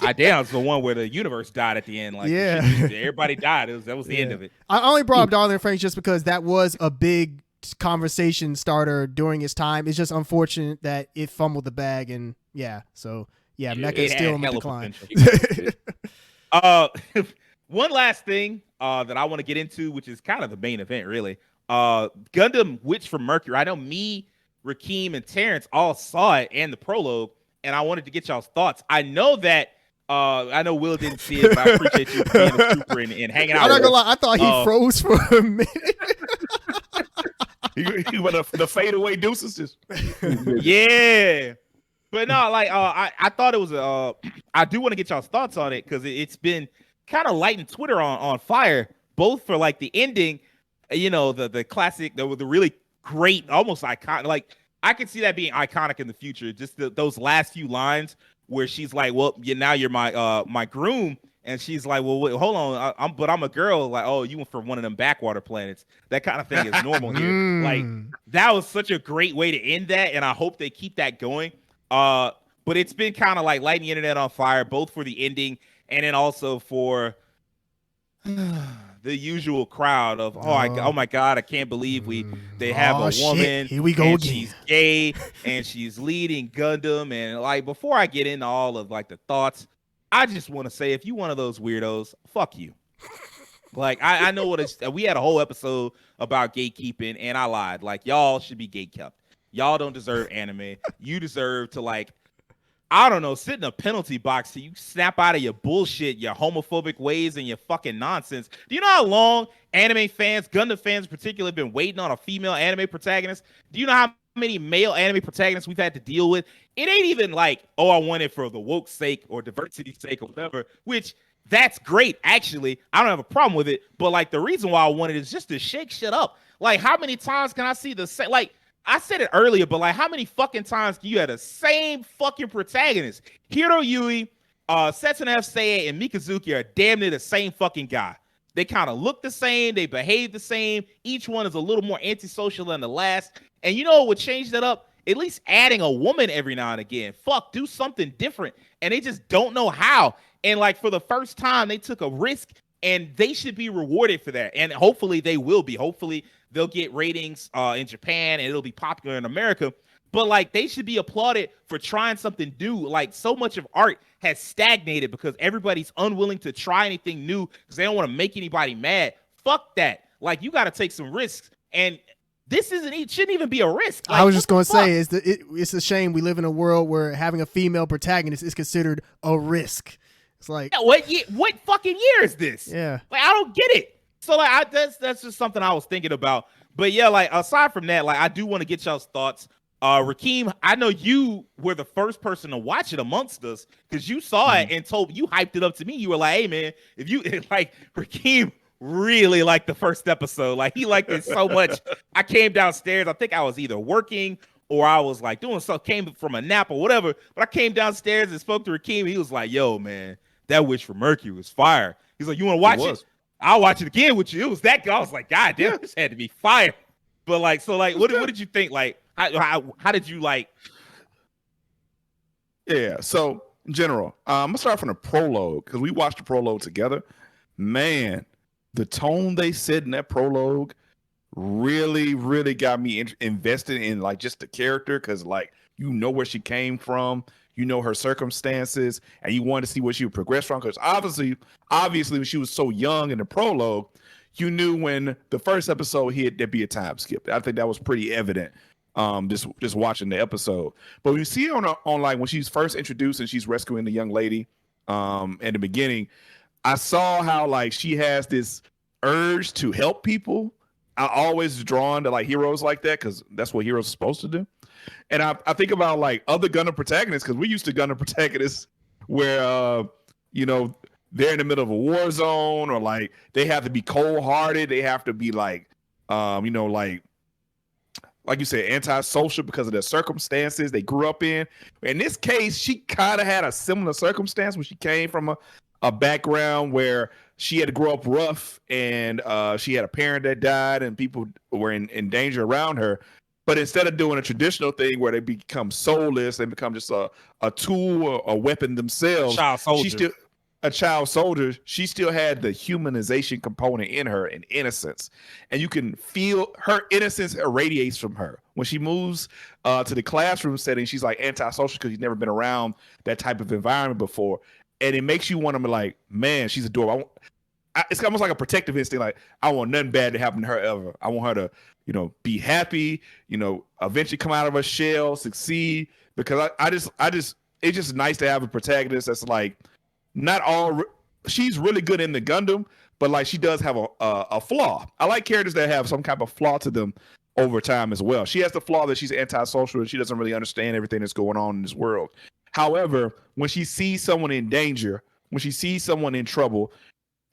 Ideon's the one where the universe died at the end. Like, everybody died. That was the end of it. I only brought up Darling in the Franxx just because that was a big conversation starter during its time. It's just unfortunate that it fumbled the bag, and Mecha is still in the decline. One last thing that I want to get into, which is kind of the main event, really. Gundam Witch from Mercury. I know me, Rakeem, and Terrence all saw it and the prologue, and I wanted to get y'all's thoughts. I know that I know Will didn't see it, but I appreciate you being a trooper and hanging out. I'm not gonna lie, I thought he froze for a minute. You went the fadeaway deuces just. Yeah. But no, like I thought it was I do want to get y'all's thoughts on it, because it's been kind of lighting Twitter on fire, both for like the ending, you know, the classic, the really great, almost iconic. Like, I could see that being iconic in the future. Just those last few lines where she's like, "Well, now you're my groom," and she's like, "Well, wait, hold on, I'm a girl." Like, "Oh, you went from one of them backwater planets." That kind of thing is normal here. Like, that was such a great way to end that, and I hope they keep that going. But it's been kind of like lighting the internet on fire, both for the ending and then also for the usual crowd of oh my god, I can't believe they have a woman. Here we go again. She's gay and she's leading Gundam. And like, before I get into all of like the thoughts, I just want to say, if you one of those weirdos, fuck you. Like, I know what it's. We had a whole episode about gatekeeping, and I lied. Like, y'all should be gatekept. Y'all don't deserve anime. You deserve to, like, I don't know, sit in a penalty box till you snap out of your bullshit, your homophobic ways, and your fucking nonsense. Do you know how long anime fans, Gundam fans in particular, have been waiting on a female anime protagonist? Do you know how many male anime protagonists we've had to deal with? It ain't even like, oh, I want it for the woke sake or diversity's sake or whatever, which that's great, actually. I don't have a problem with it. But, like, the reason why I want it is just to shake shit up. Like, how many times can I see the same? Like, I said it earlier, but like, how many fucking times can you have the same fucking protagonist? Hiro Yui, Setsuna F. Seiei, and Mikazuki are damn near the same fucking guy. They kind of look the same. They behave the same. Each one is a little more antisocial than the last. And you know what would change that up? At least adding a woman every now and again. Fuck, do something different. And they just don't know how. And like, for the first time, they took a risk, and they should be rewarded for that. And hopefully they will be. Hopefully they'll get ratings in Japan, and it'll be popular in America. but like they should be applauded for trying something new. Like so much of art has stagnated because everybody's unwilling to try anything new because they don't want to make anybody mad. Fuck that. Like you got to take some risks, and this it shouldn't even be a risk. Like, I was just going to say it's a shame we live in a world where having a female protagonist is considered a risk. It's like, yeah, what fucking year is this? Yeah, like I don't get it. So like that's just something I was thinking about. But yeah, like aside from that, like I do want to get y'all's thoughts. Rakeem, I know you were the first person to watch it amongst us because you saw it and you hyped it up to me. You were like, hey man, if you like Rakeem really liked the first episode. Like he liked it so much. I came downstairs. I think I was either working or I was like doing something, came from a nap or whatever. But I came downstairs and spoke to Rakeem. He was like, yo, man, that Wish for Mercury was fire. He's like, you want to watch it? I'll watch it again with you. It was that good. I was like, God damn, this had to be fire. But like, so like, what did you think? Like, how did you like? Yeah. So in general, I'm gonna start from the prologue because we watched the prologue together. Man, the tone they set in that prologue really, really got me invested in like just the character because like you know where she came from, you know her circumstances, and you wanted to see where she would progress from. Because obviously, when she was so young in the prologue, you knew when the first episode hit there'd be a time skip. I think that was pretty evident. Just watching the episode, but we see on like when she's first introduced and she's rescuing the young lady, in the beginning, I saw how like she has this urge to help people. I always drawn to like heroes like that because that's what heroes are supposed to do. And I think about like other Gundam protagonists because we used to Gundam protagonists where you know they're in the middle of a war zone or like they have to be cold-hearted. They have to be like you know like you said, antisocial because of the circumstances they grew up in. In this case, she kind of had a similar circumstance when she came from a background where she had to grow up rough and she had a parent that died and people were in danger around her. But instead of doing a traditional thing where they become soulless, they become just a tool or a weapon themselves. A child soldier, she still had the humanization component in her and innocence. And you can feel her innocence irradiates from her. When she moves to the classroom setting, she's like antisocial because she's never been around that type of environment before. And it makes you want to be like, man, she's adorable. It's almost like a protective instinct. Like, I want nothing bad to happen to her ever. I want her to, you know, be happy, you know, eventually come out of her shell, succeed. Because it's just nice to have a protagonist that's like, not all she's really good in the Gundam, but like she does have a flaw. I like characters that have some kind of flaw to them over time as well. She has the flaw that she's antisocial and she doesn't really understand everything that's going on in this world. However, when she sees someone in danger, when she sees someone in trouble,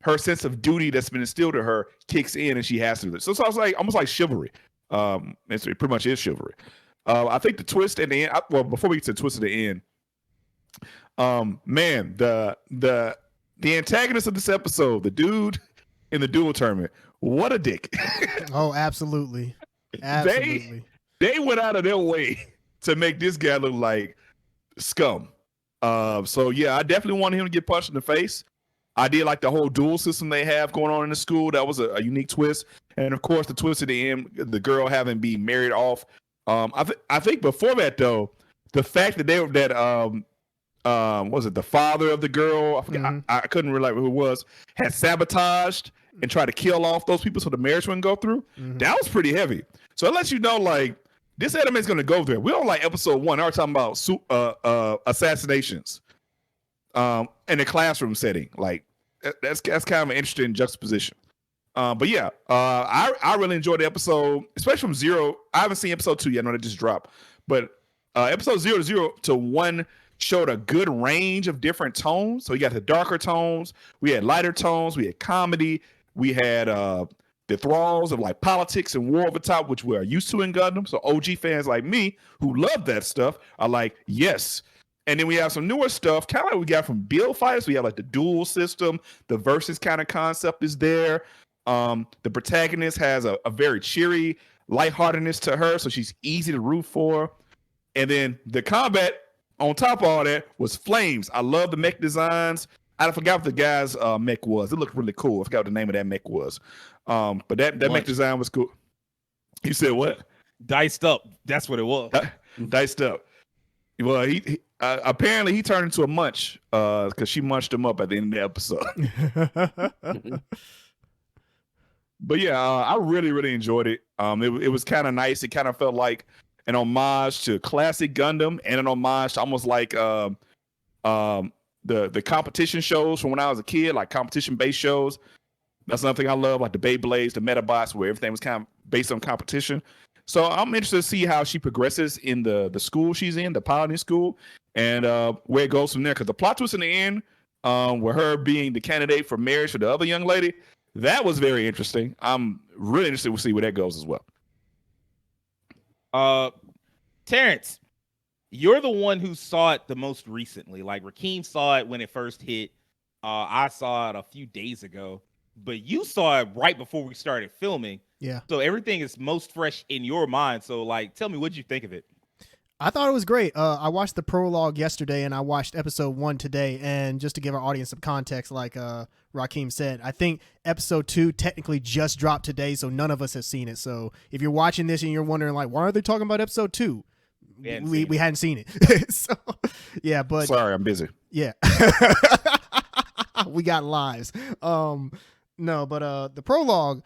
her sense of duty that's been instilled to her kicks in and she has to do it. So it's like almost like chivalry. It pretty much is chivalry. I think the twist at the end, before we get to the twist at the end, man, the antagonist of this episode, the dude in the duel tournament, what a dick. Oh, absolutely. They went out of their way to make this guy look like scum. So yeah, I definitely wanted him to get punched in the face. I did like the whole duel system they have going on in the school. That was a unique twist. And of course the twist at the end, the girl having been married off. I think before that though, the fact that was it the father of the girl? I forgot. I couldn't remember who it was. Had sabotaged and tried to kill off those people so the marriage wouldn't go through. That was pretty heavy. So it lets you know, like, this anime is going to go there. We're on like episode 1. We're talking about assassinations in a classroom setting. Like that's kind of an interesting juxtaposition. But yeah, I really enjoyed the episode, especially from 0. I haven't seen episode 2 yet. I know that just dropped, but episode 0 to 1 showed a good range of different tones. So we got the darker tones, we had lighter tones, we had comedy, we had the thralls of like politics and war over top, which we are used to in Gundam. So OG fans like me who love that stuff are like, yes. And then we have some newer stuff, kind of like we got from Build Fighters. We have like the dual system, the versus kind of concept is there. The protagonist has a very cheery lightheartedness to her, so she's easy to root for. And then the combat on top of all that was flames. I love the mech designs. I forgot what the guy's mech was. It looked really cool. I forgot what the name of that mech was. But that mech design was cool. You said what? Diced up. That's what it was. Diced up. Well, he apparently he turned into a munch because she munched him up at the end of the episode. But yeah, I really, really enjoyed it. It was kind of nice. It kind of felt like an homage to classic Gundam and an homage to almost like the competition shows from when I was a kid, like competition-based shows. That's another thing I love, like the Beyblades, the Metabots, where everything was kind of based on competition. So I'm interested to see how she progresses in the school she's in, the piloting school, and where it goes from there. Because the plot twist in the end, with her being the candidate for marriage for the other young lady, that was very interesting. I'm really interested to see where that goes as well. Terrence, you're the one who saw it the most recently. Like Rakeem saw it when it first hit. I saw it a few days ago, but you saw it right before we started filming. Yeah. So everything is most fresh in your mind. So like, tell me, what'd you think of it? I thought it was great. I watched the prologue yesterday and I watched episode 1 today. And just to give our audience some context, like Rakeem said, I think episode 2 technically just dropped today, so none of us have seen it. So if you're watching this and you're wondering like, why are they talking about episode 2? We hadn't seen it. So yeah, but sorry, I'm busy. Yeah. We got lives. No, but the prologue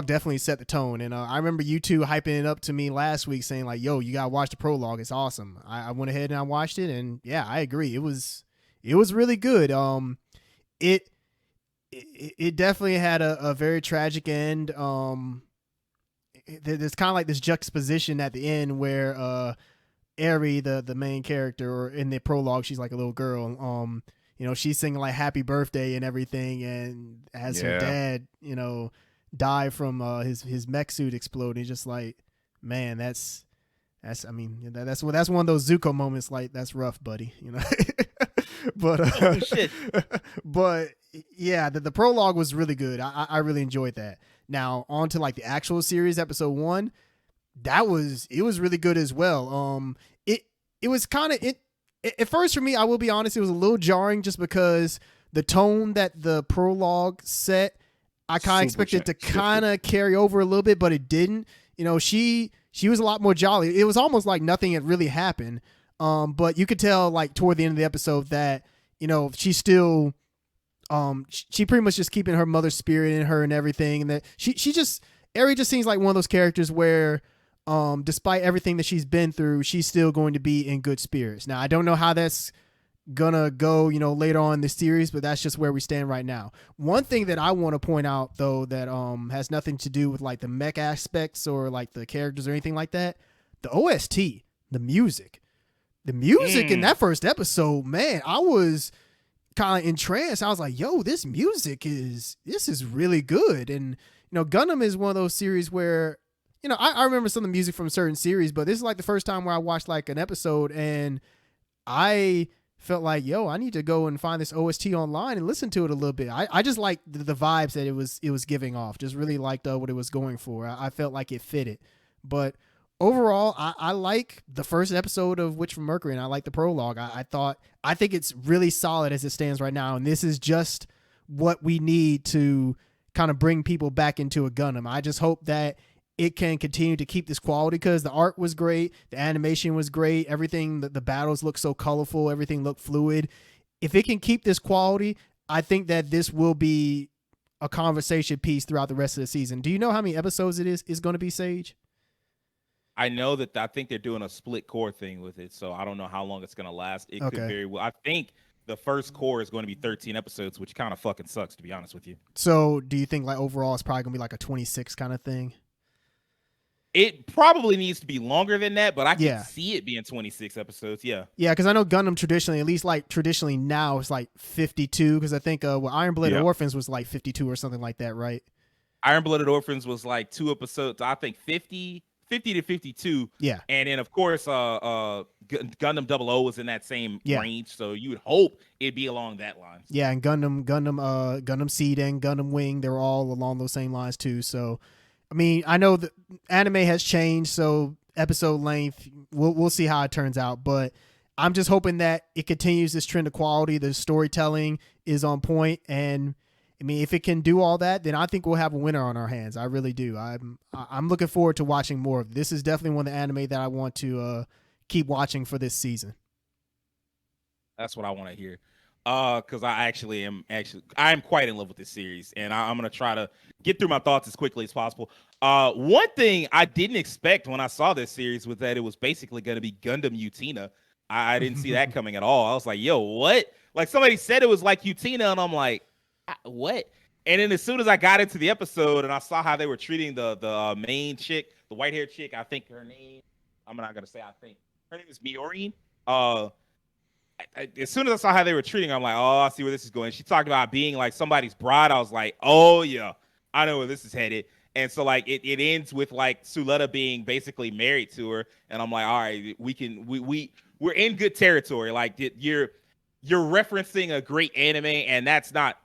definitely set the tone. And I remember you two hyping it up to me last week saying like, yo, you got to watch the prologue. It's awesome. I went ahead and I watched it, and yeah, I agree. It was really good. It definitely had a very tragic end. There's kind of like this juxtaposition at the end where Eri, the main character, or in the prologue, she's like a little girl. She's singing like happy birthday and everything, and has her dad, die from his mech suit exploding. Just like, man, that's one of those Zuko moments. Like, that's rough, buddy. But oh, shit. But yeah, the prologue was really good. I really enjoyed that. Now on to like the actual series, episode 1. It was really good as well. It was kind of at first for me, I will be honest, it was a little jarring just because the tone that the prologue set, I kind of expected to kind of carry over a little bit, but it didn't. She was a lot more jolly. It was almost like nothing had really happened. But you could tell like toward the end of the episode that, she's still, she pretty much just keeping her mother's spirit in her and everything. And that Eri just seems like one of those characters where, despite everything that she's been through, she's still going to be in good spirits. Now, I don't know how that's gonna go, later on in the series, but that's just where we stand right now. One thing that I want to point out though, that has nothing to do with like the mech aspects or like the characters or anything like that, the OST, the music in that first episode, man, I was kind of entranced. I was like, yo, this music is really good. And Gundam is one of those series where I remember some of the music from certain series, but this is like the first time where I watched like an episode and I felt like, yo, I need to go and find this OST online and listen to it a little bit. I just liked the vibes that it was giving off. Just really liked what it was going for. I felt like it fitted. But overall, I like the first episode of Witch from Mercury, and I like the prologue. I think it's really solid as it stands right now, and this is just what we need to kind of bring people back into a Gundam. I just hope that it can continue to keep this quality, because the art was great, the animation was great, everything, the battles look so colorful, everything looked fluid. If it can keep this quality, I think that this will be a conversation piece throughout the rest of the season. Do you know how many episodes it is going to be, Sage? I know that I think they're doing a split core thing with it, so I don't know how long it's going to last. It could very well. I think the first core is going to be 13 episodes, which kind of fucking sucks, to be honest with you. So do you think like overall it's probably going to be like a 26 kind of thing? It probably needs to be longer than that, but I can see it being 26 episodes. Yeah. Yeah, because I know Gundam traditionally, at least like traditionally now, it's like 52. Because I think Iron Blooded Orphans was like 52 or something like that, right? Iron Blooded Orphans was like 2 episodes. I think 50 to 52. Yeah. And then of course, Gundam 00 was in that same range, so you would hope it'd be along that line. Yeah, and Gundam Seed and Gundam Wing, they're all along those same lines too. So, I mean, I know the anime has changed, so episode length, we'll see how it turns out. But I'm just hoping that it continues this trend of quality. The storytelling is on point, and I mean, if it can do all that, then I think we'll have a winner on our hands. I really do. I'm looking forward to watching more of this. Is definitely one of the anime that I want to keep watching for this season. That's what I want to hear. Because I am quite in love with this series, and I'm gonna try to get through my thoughts as quickly as possible. One thing I didn't expect when I saw this series was that it was basically gonna be Gundam Utina. I didn't see that coming at all. I was like, yo, what? Like somebody said it was like Utina, and I'm like, what? And then as soon as I got into the episode and I saw how they were treating the main chick, the white haired chick, I think her name, I'm not gonna say I think her name is Miorine. As soon as I saw how they were treating her, I'm like, oh, I see where this is going. She talked about being like somebody's bride. I was like, oh yeah, I know where this is headed. And so like it ends with like Suletta being basically married to her, and I'm like, all right, we're in good territory. Like you're referencing a great anime, and that's not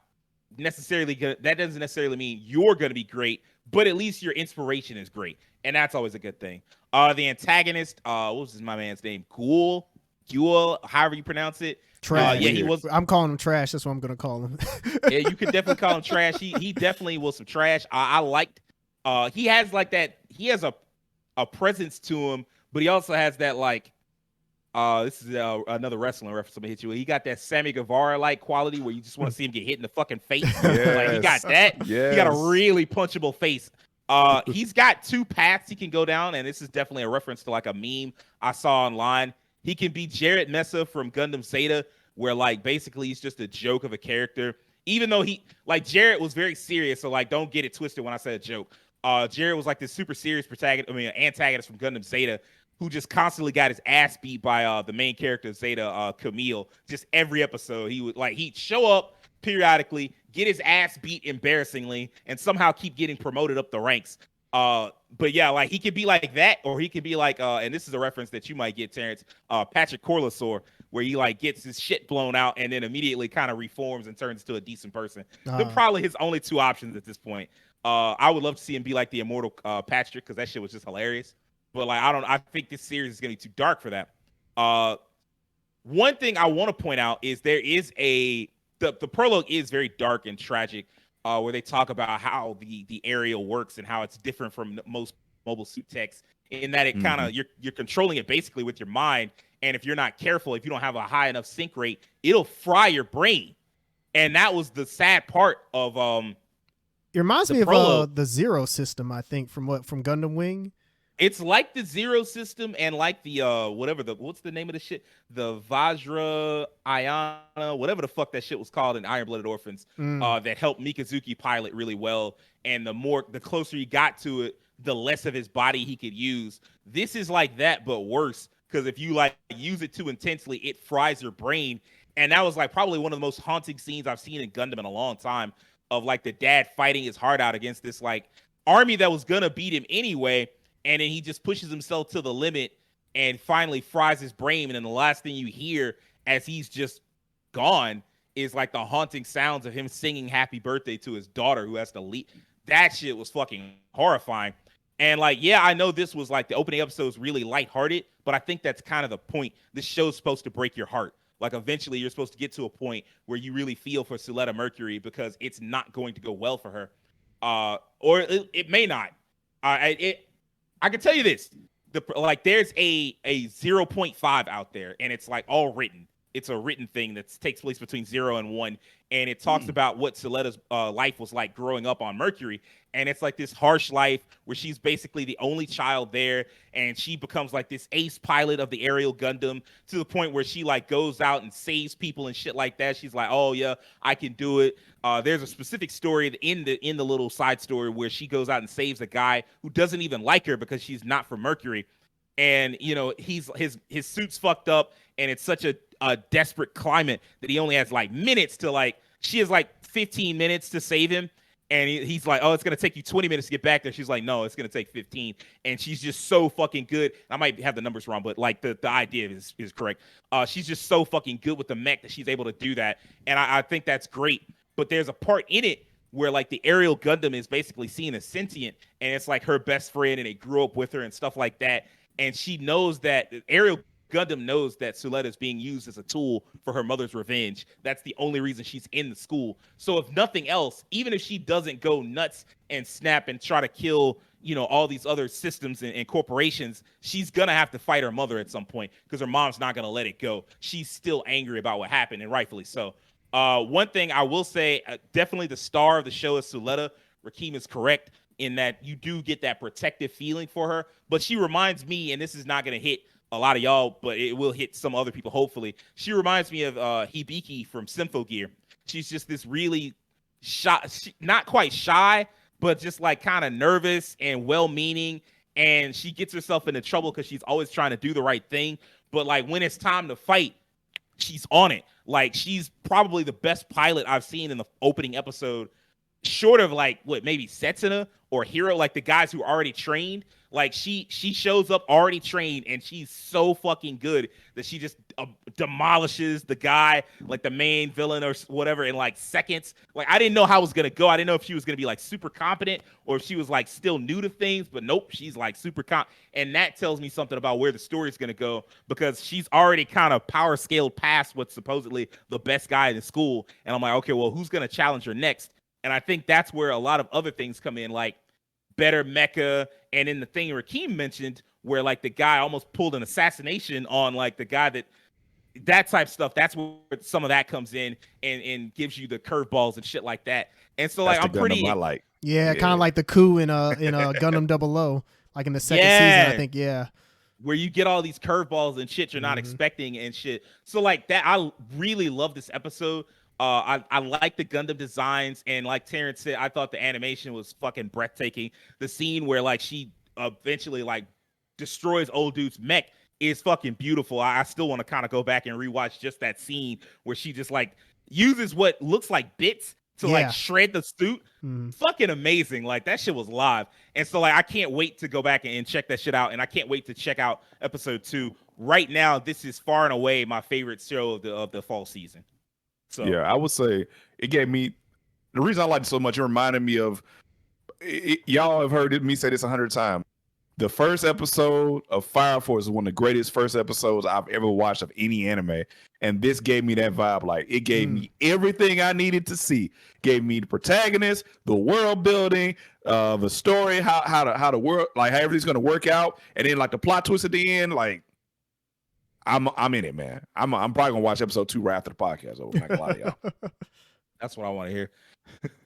necessarily good. That doesn't necessarily mean you're going to be great, but at least your inspiration is great, and that's always a good thing. The antagonist, what was my man's name? Guel, however you pronounce it. Trash. Yeah, he was. I'm calling him trash. That's what I'm gonna call him. Yeah, you could definitely call him trash. He definitely was some trash. I liked. He has like that. He has a presence to him, but he also has that like. This is another wrestling reference I'm gonna hit you with. He got that Sammy Guevara like quality where you just want to see him get hit in the fucking face. Yes. Like he got that. Yes. He got a really punchable face. He's got two paths he can go down, and this is definitely a reference to like a meme I saw online. He can be Jared Mesa from Gundam Zeta, where like basically he's just a joke of a character. Even though Jared was very serious, so like don't get it twisted when I said a joke. Jared was like this super serious antagonist from Gundam Zeta, who just constantly got his ass beat by the main character Zeta, Camille. Just every episode, he'd show up periodically, get his ass beat embarrassingly, and somehow keep getting promoted up the ranks. But yeah, like he could be like that, or he could be like, and this is a reference that you might get, Terrence, Patrick Corlesaur, where he like gets his shit blown out and then immediately kind of reforms and turns into a decent person. They're probably his only two options at this point. I would love to see him be like the immortal Patrick, because that shit was just hilarious. But like, I think this series is gonna be too dark for that. One thing I want to point out is there is the prologue is very dark and tragic. Where they talk about how the aerial works and how it's different from most mobile suit techs, in that it kind of you're controlling it basically with your mind, and if you're not careful, if you don't have a high enough sync rate, it'll fry your brain. And that was the sad part of It reminds me of the Zero system, I think, from Gundam Wing. It's like the Zero system and like the what's the name of the shit? The Vajra Ayana, whatever the fuck that shit was called in Iron Blooded Orphans, that helped Mikazuki pilot really well. And the closer he got to it, the less of his body he could use. This is like that, but worse, because if you like use it too intensely, it fries your brain. And that was like probably one of the most haunting scenes I've seen in Gundam in a long time, of like the dad fighting his heart out against this like army that was gonna beat him anyway. And then he just pushes himself to the limit and finally fries his brain. And then the last thing you hear as he's just gone is like the haunting sounds of him singing happy birthday to his daughter who has to leave. That shit was fucking horrifying. And like, yeah, I know this was like the opening episode was really lighthearted, but I think that's kind of the point. This show's supposed to break your heart. Like eventually you're supposed to get to a point where you really feel for Suletta Mercury, because it's not going to go well for her. Or it may not. I can tell you this, there's a 0.5 out there, and it's like all written. It's a written thing that takes place between 0 and 1, and it talks about what Suletta's life was like growing up on Mercury. And it's like this harsh life where she's basically the only child there, and she becomes like this ace pilot of the aerial Gundam, to the point where she like goes out and saves people and shit like that. She's like, oh yeah, I can do it. There's a specific story in the little side story where she goes out and saves a guy who doesn't even like her because she's not from Mercury. And you know, his suit's fucked up, and it's such a desperate climate that he only has like minutes to like, she has like 15 minutes to save him. And he's like, oh, it's going to take you 20 minutes to get back there. She's like, no, it's going to take 15. And she's just so fucking good. I might have the numbers wrong, but like the idea is correct. She's just so fucking good with the mech that she's able to do that. And I think that's great. But there's a part in it where like the aerial Gundam is basically seen as sentient, and it's like her best friend, and they grew up with her and stuff like that. And she knows that the aerial Gundam knows that Suletta is being used as a tool for her mother's revenge. That's the only reason she's in the school. So if nothing else, even if she doesn't go nuts and snap and try to kill, all these other systems and corporations, she's gonna have to fight her mother at some point because her mom's not gonna let it go. She's still angry about what happened, and rightfully so. One thing I will say, definitely the star of the show is Suletta. Rakeem is correct in that you do get that protective feeling for her, but she reminds me, and this is not going to hit a lot of y'all, but it will hit some other people, hopefully. She reminds me of Hibiki from Symphogear. She's just this really shy, not quite shy, but just like kind of nervous and well-meaning, and she gets herself into trouble because she's always trying to do the right thing, but like when it's time to fight, she's on it. Like, she's probably the best pilot I've seen in the opening episode, short of like maybe Setsuna or Hero, like the guys who are already trained. Like she shows up already trained, and she's so fucking good that she just demolishes the guy, like the main villain or whatever, in like seconds. Like, I didn't know how it was gonna go. I didn't know if she was gonna be like super competent or if she was like still new to things, but nope, she's like super and that tells me something about where the story is gonna go, because she's already kind of power scaled past what's supposedly the best guy in the school. And I'm like, okay, well, who's gonna challenge her next? And I think that's where a lot of other things come in, like better mecha, and in the thing Rakeem mentioned, where like the guy almost pulled an assassination on like the guy that type stuff. That's where some of that comes in and gives you the curveballs and shit like that. And so like That's I'm pretty. I like. Yeah, kind of like the coup in Gundam 00, like in the second season, I think. Yeah, where you get all these curveballs and shit you're not expecting and shit. So like that, I really love this episode. I like the Gundam designs, and like Terrence said, I thought the animation was fucking breathtaking. The scene where like she eventually like destroys old dude's mech is fucking beautiful. I still want to kind of go back and rewatch just that scene where she just like uses what looks like bits to like shred the suit. Fucking amazing. Like, that shit was live. And so like I can't wait to go back and check that shit out, and I can't wait to check out episode 2. Right now, this is far and away my favorite show of the fall season. So yeah, I would say it gave me the reason I liked it so much. It reminded me of y'all have heard me say this 100 times. The first episode of Fire Force is one of the greatest first episodes I've ever watched of any anime, and this gave me that vibe. Like, it gave me everything I needed to see. Gave me the protagonist, the world building, the story, how the world, like how everything's gonna work out, and then like the plot twist at the end. Like, I'm in it, man. I'm probably gonna watch episode 2 right after the podcast. I'm not gonna lie to y'all. That's what I want to hear.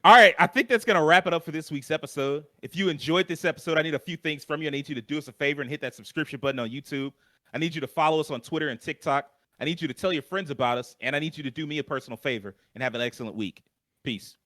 All right, I think that's going to wrap it up for this week's episode. If you enjoyed this episode, I need a few things from you. I need you to do us a favor and hit that subscription button on YouTube. I need you to follow us on Twitter and TikTok. I need you to tell your friends about us, and I need you to do me a personal favor and have an excellent week. Peace.